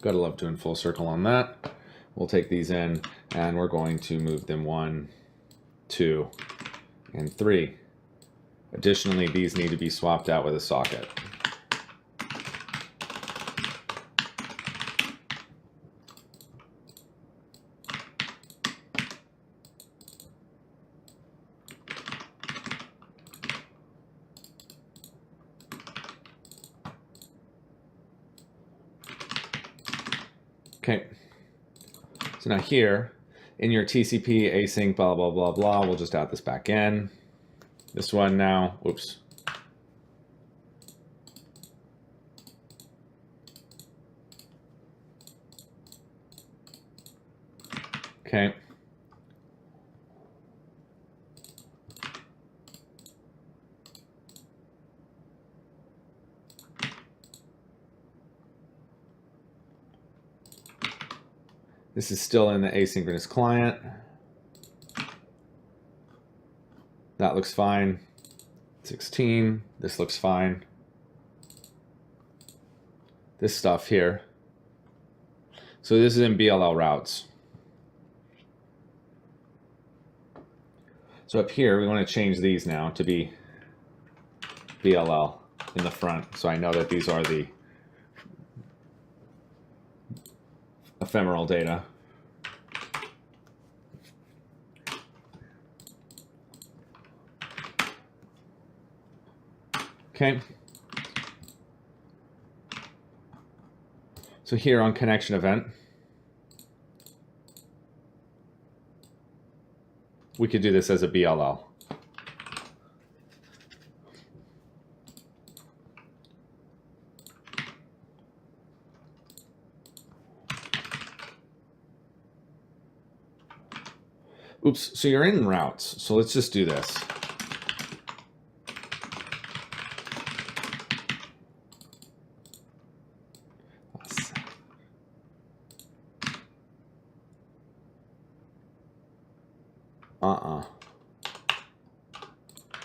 Gotta love doing full circle on that. We'll take these in and we're going to move them 1, 2, and 3. Additionally, these need to be swapped out with a socket. Okay, so now here in your TCP async blah blah blah blah, we'll just add this back in. This one now, oops. Okay. This is still in the asynchronous client. That looks fine. 16, this looks fine. This stuff here. So this is in BLL routes. So up here, we want to change these now to be BLL in the front. So I know that these are the ephemeral data. Okay. So here on connection event, we could do this as a BLL. Oops, so you're in routes. So let's just do this.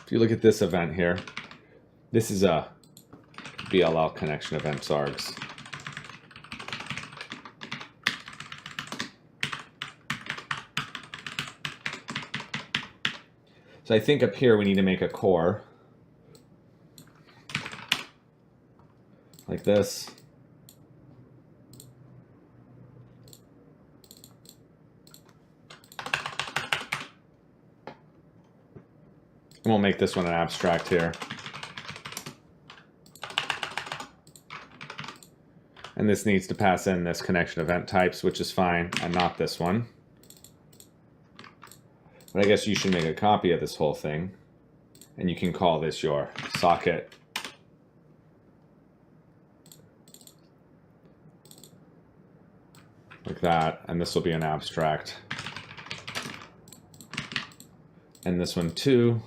If you look at this event here, this is a BLL connection event args. So I think up here we need to make a core like this. And we'll make this one an abstract here. And this needs to pass in this connection event types, which is fine, and not this one. But I guess you should make a copy of this whole thing, and you can call this your socket. Like that, and this will be an abstract. And this one too.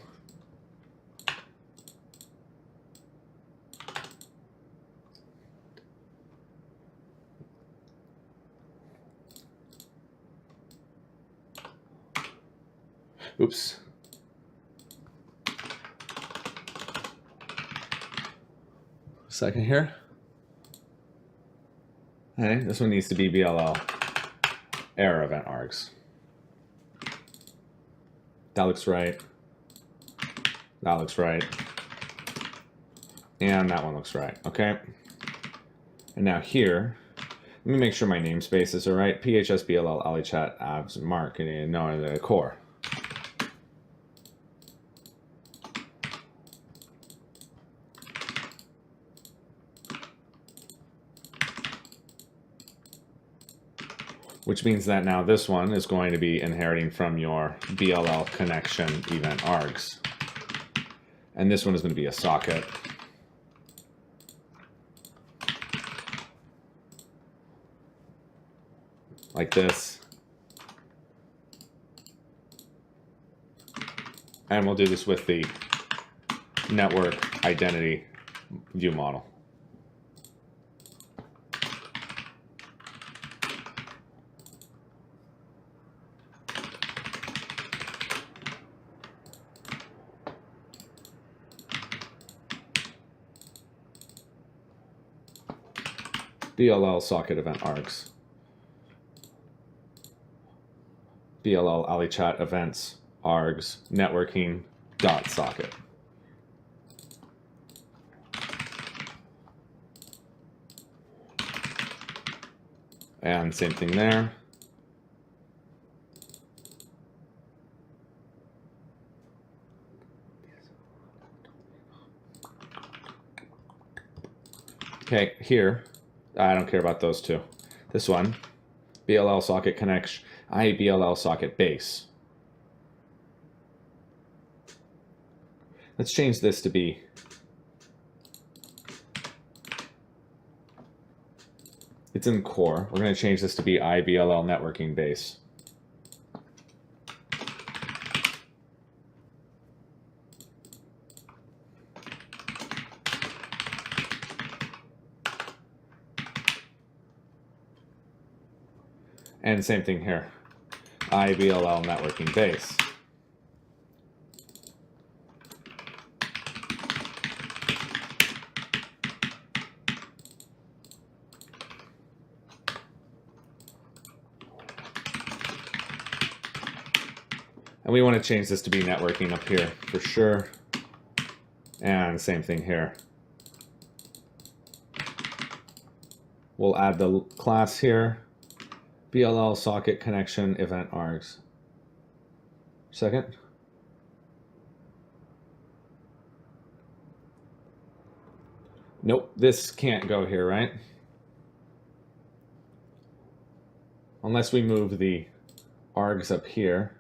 Oops. Second here. Okay, this one needs to be BLL error event args. That looks right. That looks right. And that one looks right. Okay. And now here, let me make sure my namespaces are right. PHS, BLL, allie.chat, abs, mark, and no, the core. Which means that now this one is going to be inheriting from your BLL connection event args. And this one is going to be a socket. Like this. And we'll do this with the network identity view model. BLL socket event args. BLL allie.chat events args networking dot socket. And same thing there. Okay, here, I don't care about those two. This one, BLL socket connection, BLL socket base. Let's change this to be it's in core. We're going to change this to be IBLL networking base. And same thing here, IBLL networking base. And we want to change this to be networking up here for sure. And same thing here. We'll add the class here. BLL socket connection event args. Second. Nope, this can't go here, right? Unless we move the args up here.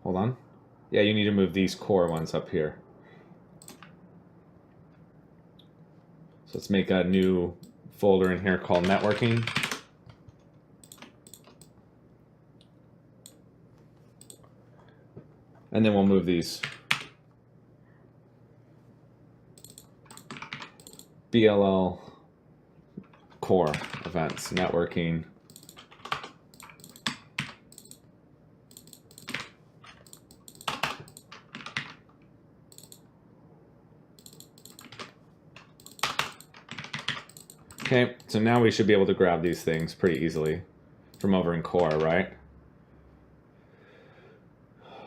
Hold on. Yeah, you need to move these core ones up here. So let's make a new folder in here called networking. And then we'll move these BLL core events, networking. Okay, so now we should be able to grab these things pretty easily from over in core, right?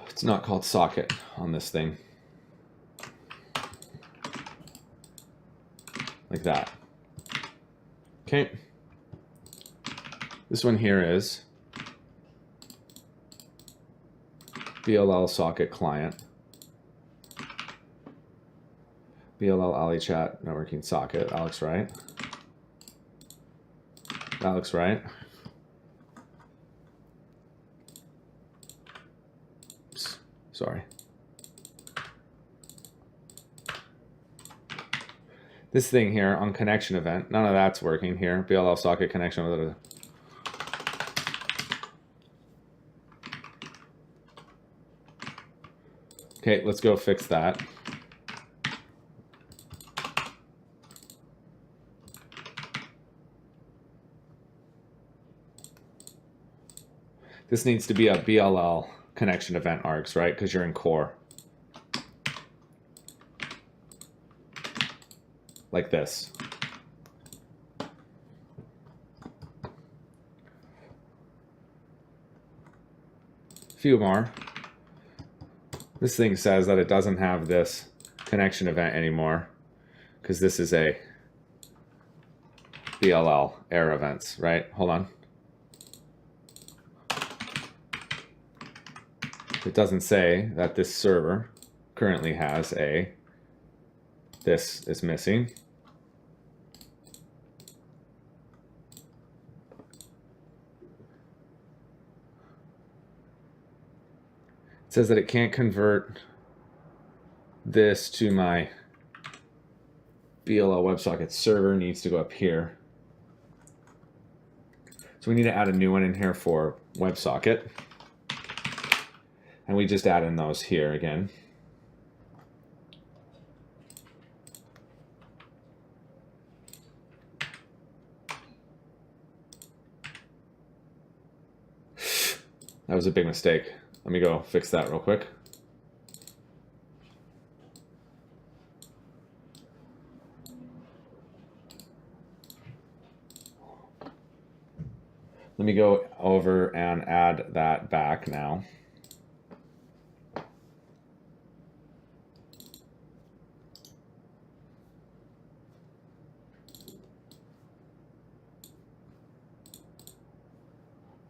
It's not called socket on this thing. Like that. Okay. This one here is BLL socket client. BLL allie.chat networking socket. That looks right. That looks right. Oops, sorry. This thing here on connection event, none of that's working here. BLL socket connection with a okay, let's go fix that. This needs to be a BLL connection event args, right? Because you're in core. Like this. Few more. This thing says that it doesn't have this connection event anymore because this is a BLL error events, right? Hold on. It doesn't say that this server currently has a, this is missing. It says that it can't convert this to my BLL WebSocket server, needs to go up here. So we need to add a new one in here for WebSocket. And we just add in those here again. That was a big mistake. Let me go fix that real quick. Let me go over and add that back now.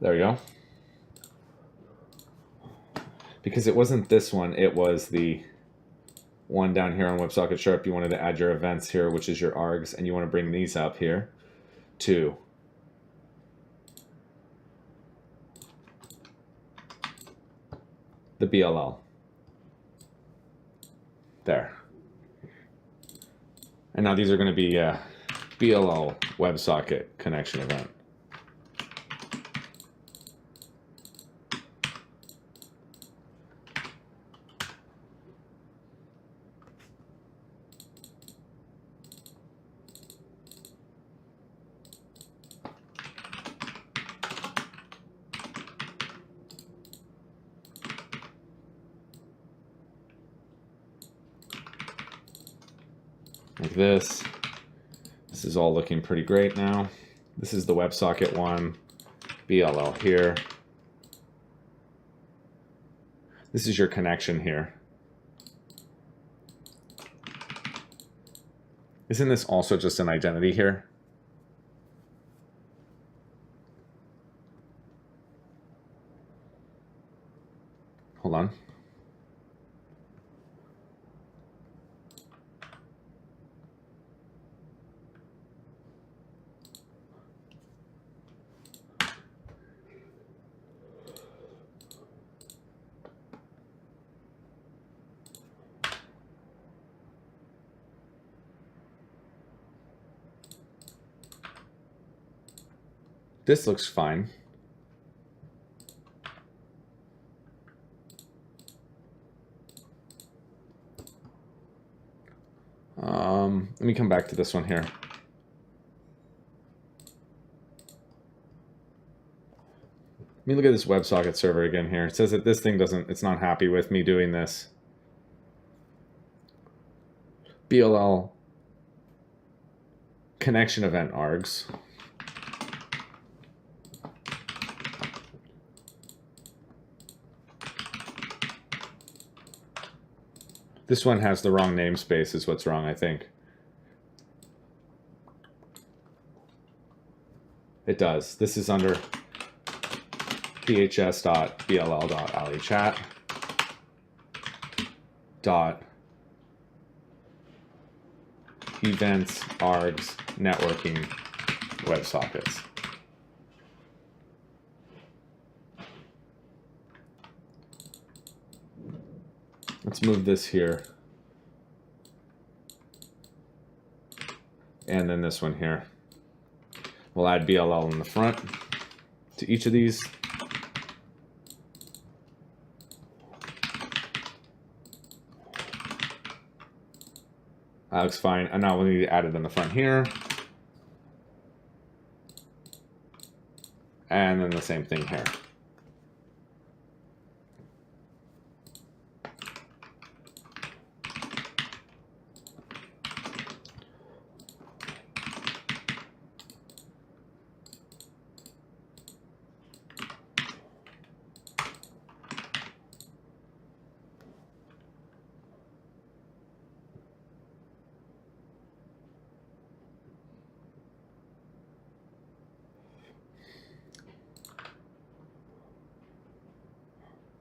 There we go. Because it wasn't this one, it was the one down here on WebSocket Sharp. You wanted to add your events here, which is your args, and you want to bring these up here to the BLL. There. And now these are going to be BLL WebSocket connection event. Like this. This is all looking pretty great now. This is the WebSocket one, BLL here. This is your connection here. Isn't this also just an identity here? Hold on. This looks fine. Let me come back to this one here. Let me look at this WebSocket server again here. It says that this thing it's not happy with me doing this. BLL connection event args. This one has the wrong namespace is what's wrong, I think. It does. This is under phs.bll.allie.chat events args networking WebSockets. Let's move this here. And then this one here. We'll add BLL in the front to each of these. That looks fine. And now we need to add it in the front here. And then the same thing here.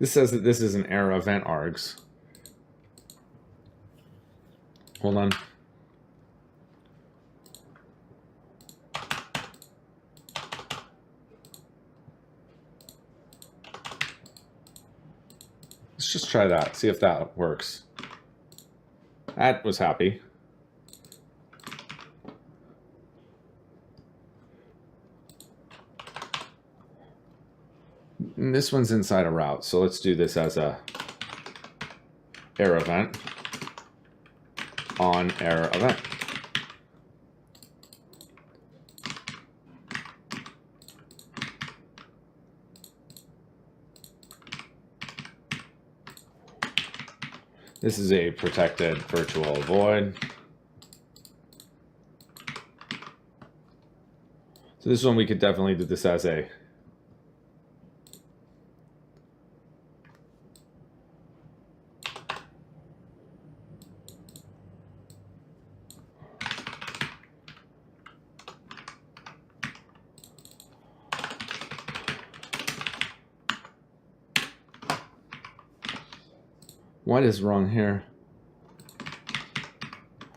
This says that this is an error event args. Hold on. Let's just try that, see if that works. That was happy. And this one's inside a route, so let's do this as a error event on error event. This is a protected virtual void. So this one we could definitely do this as a what is wrong here?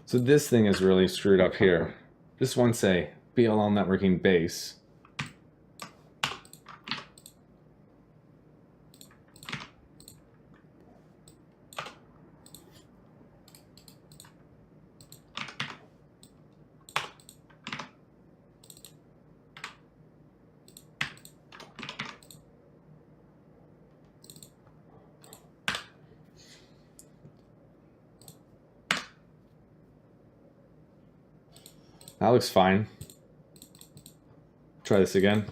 So this thing is really screwed up here. This one say BLL networking base. That looks fine. Try this again.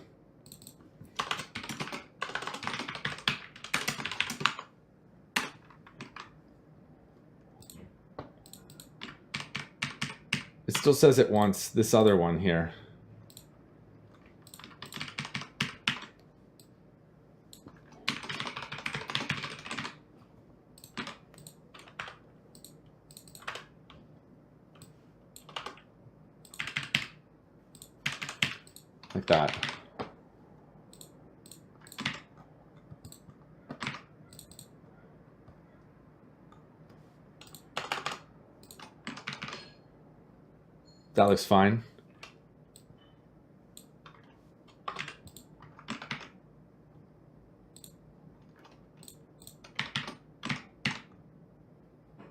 It still says it wants this other one here. Like that. That looks fine.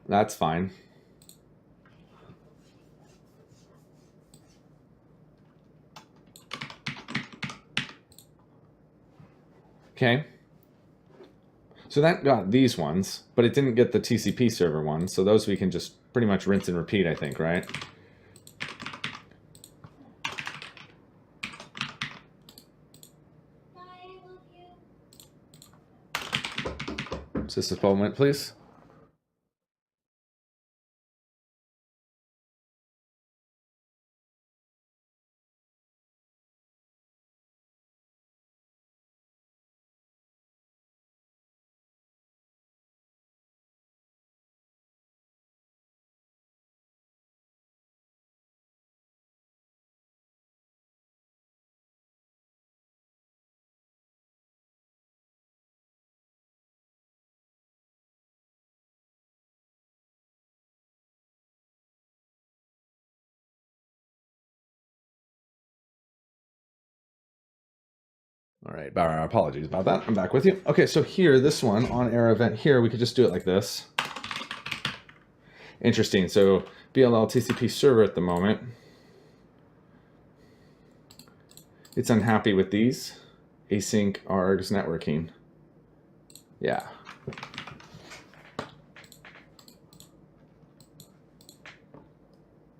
That's fine. Okay, so that got these ones, but it didn't get the TCP server ones, so those we can just pretty much rinse and repeat, I think, right? Just a moment, please. All right, apologies about that. I'm back with you. Okay, so here, this one, on error event here, we could just do it like this. Interesting, so BLL TCP server at the moment, it's unhappy with these async args networking. Yeah.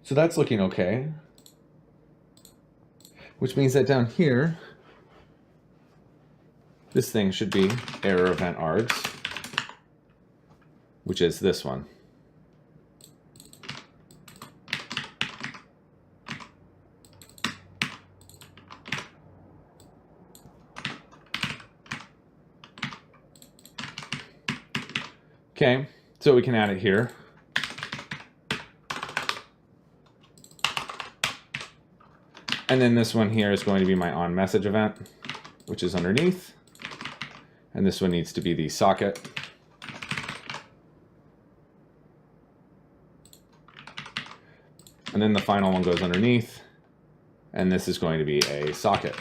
So that's looking okay, which means that down here, this thing should be error event args, which is this one. Okay, so we can add it here. And then this one here is going to be my on message event, which is underneath. And this one needs to be the socket. And then the final one goes underneath. And this is going to be a socket.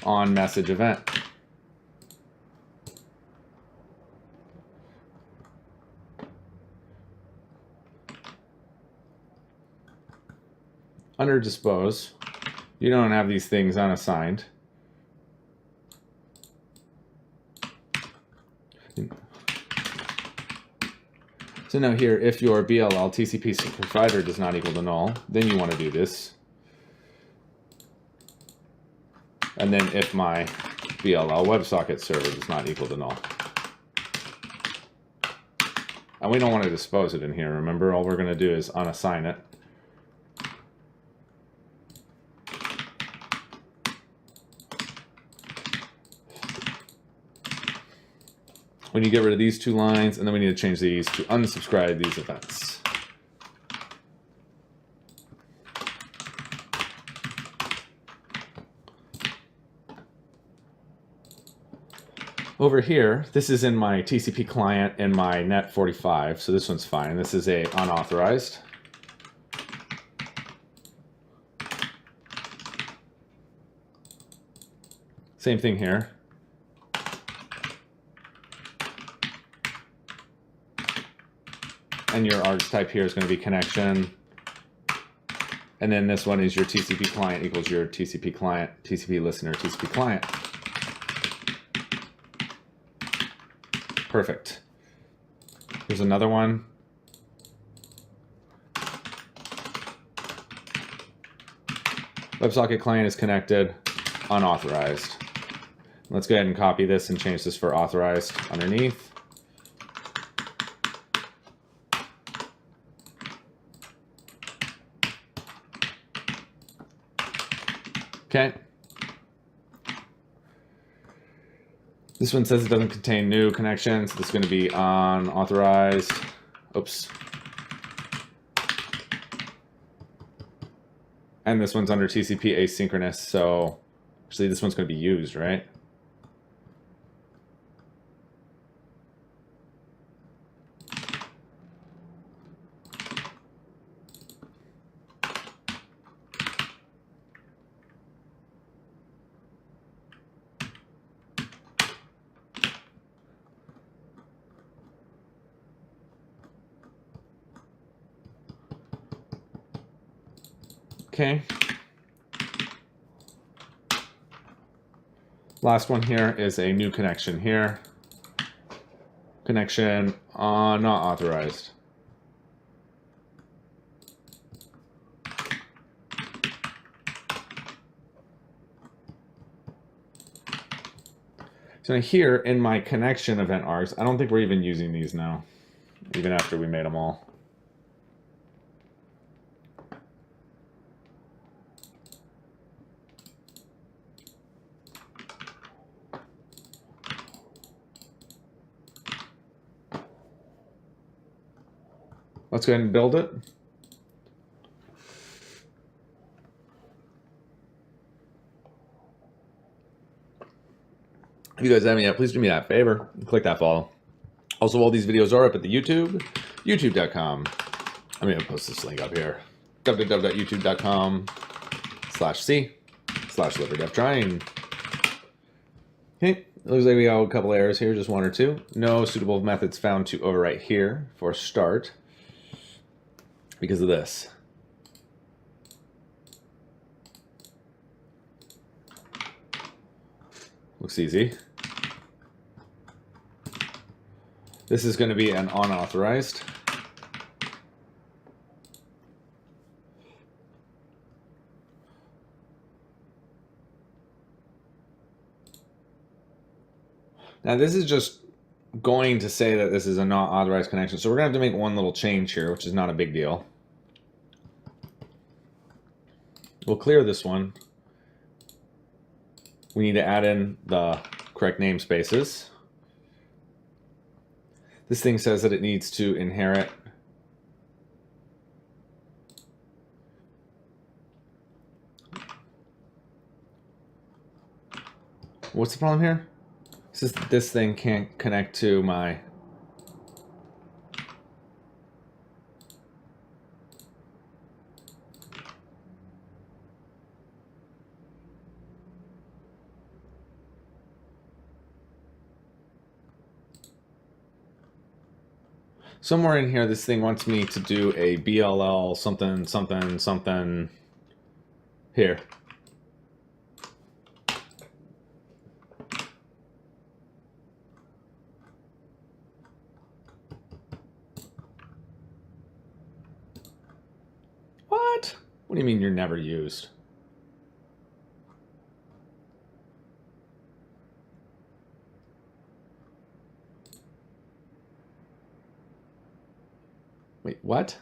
On message event. Under dispose, you don't have these things unassigned. So now here, if your BLL TCP provider does not equal to null, then you want to do this. And then if my BLL WebSocket server does not equal to null. And we don't want to dispose it in here. Remember, all we're going to do is unassign it. We need to get rid of these two lines, and then we need to change these to unsubscribe these events. Over here, this is in my TCP client in my net 45, so this one's fine. This is a unauthorized. Same thing here. And your args type here is going to be connection. And then this one is your TCP client equals your TCP client, TCP listener, TCP client. Perfect. Here's another one. WebSocket client is connected, unauthorized. Let's go ahead and copy this and change this for authorized underneath. Okay. This one says it doesn't contain new connections. So this is going to be unauthorized. Oops. And this one's under TCP asynchronous. So actually this one's going to be used, right? Okay. Last one here is a new connection here. Connection not authorized. So here in my connection event args, I don't think we're even using these now, even after we made them all. Let's go ahead and build it. If you guys haven't yet, please do me that favor and click that follow. Also, all these videos are up at the YouTube, youtube.com. I'm going to post this link up here, www.youtube.com/c/LiberDevTrying. Okay, it looks like we got a couple errors here, just one or two. No suitable methods found to overwrite here for start because of this. Looks easy. This is going to be an unauthorized. Now this is just going to say that this is a not authorized connection. So we're going to have to make one little change here, which is not a big deal. We'll clear this one. We need to add in the correct namespaces. This thing says that it needs to inherit what's the problem here? This thing can't connect to my somewhere in here. This thing wants me to do a BLL something something something here. What? What do you mean you're never used? Wait, what?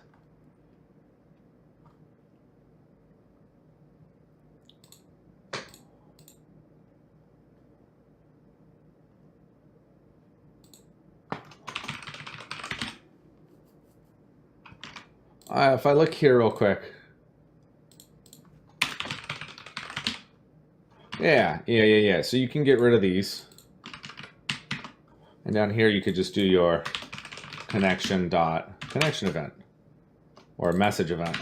If I look here real quick. Yeah. So you can get rid of these. And down here you could just do your connection event or message event.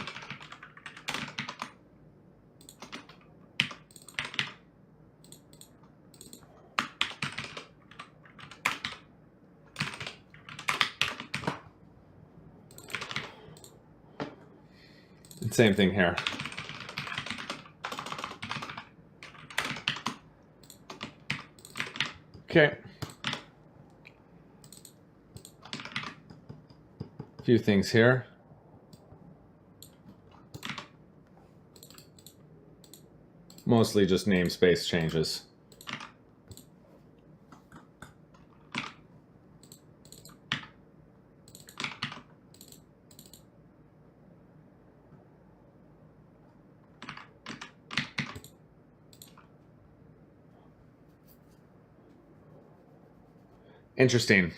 And same thing here. Okay. A few things here. Mostly just namespace changes. Interesting.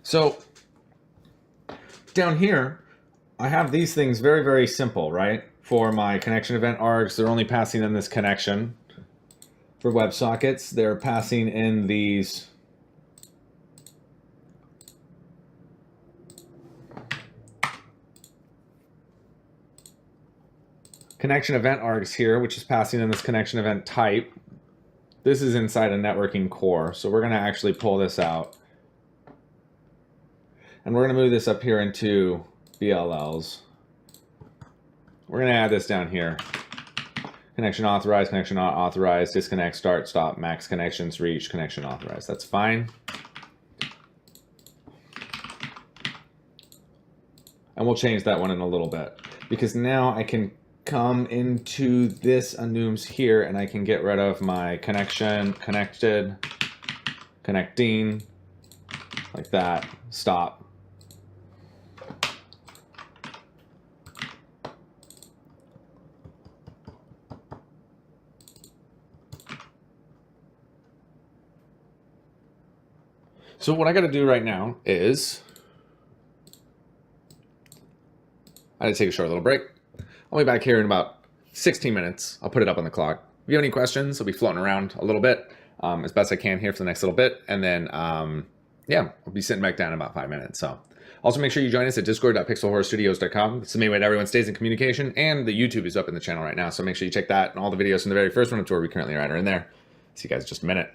So down here, I have these things very, very simple, right? For my connection event args, they're only passing in this connection. For WebSockets, they're passing in these connection event args here, which is passing in this connection event type. This is inside a networking core, so we're going to actually pull this out. And we're going to move this up here into BLLs. We're going to add this down here. connection authorized, connection not authorized, disconnect, start, stop, max connections, reach, connection authorized. That's fine. And we'll change that one in a little bit, because now I can come into this enums here and I can get rid of my connection, connected, connecting, like that, stop. So what I got to do right now is I had to take a short little break. I'll be back here in about 16 minutes. I'll put it up on the clock. If you have any questions, I'll be floating around a little bit as best I can here for the next little bit. And then, yeah, I'll be sitting back down in about 5 minutes. So also make sure you join us at discord.pixelhorrorstudios.com. It's the main way that everyone stays in communication. And the YouTube is up in the channel right now. So make sure you check that. And all the videos from the very first one up to where we currently are in there. See you guys in just a minute.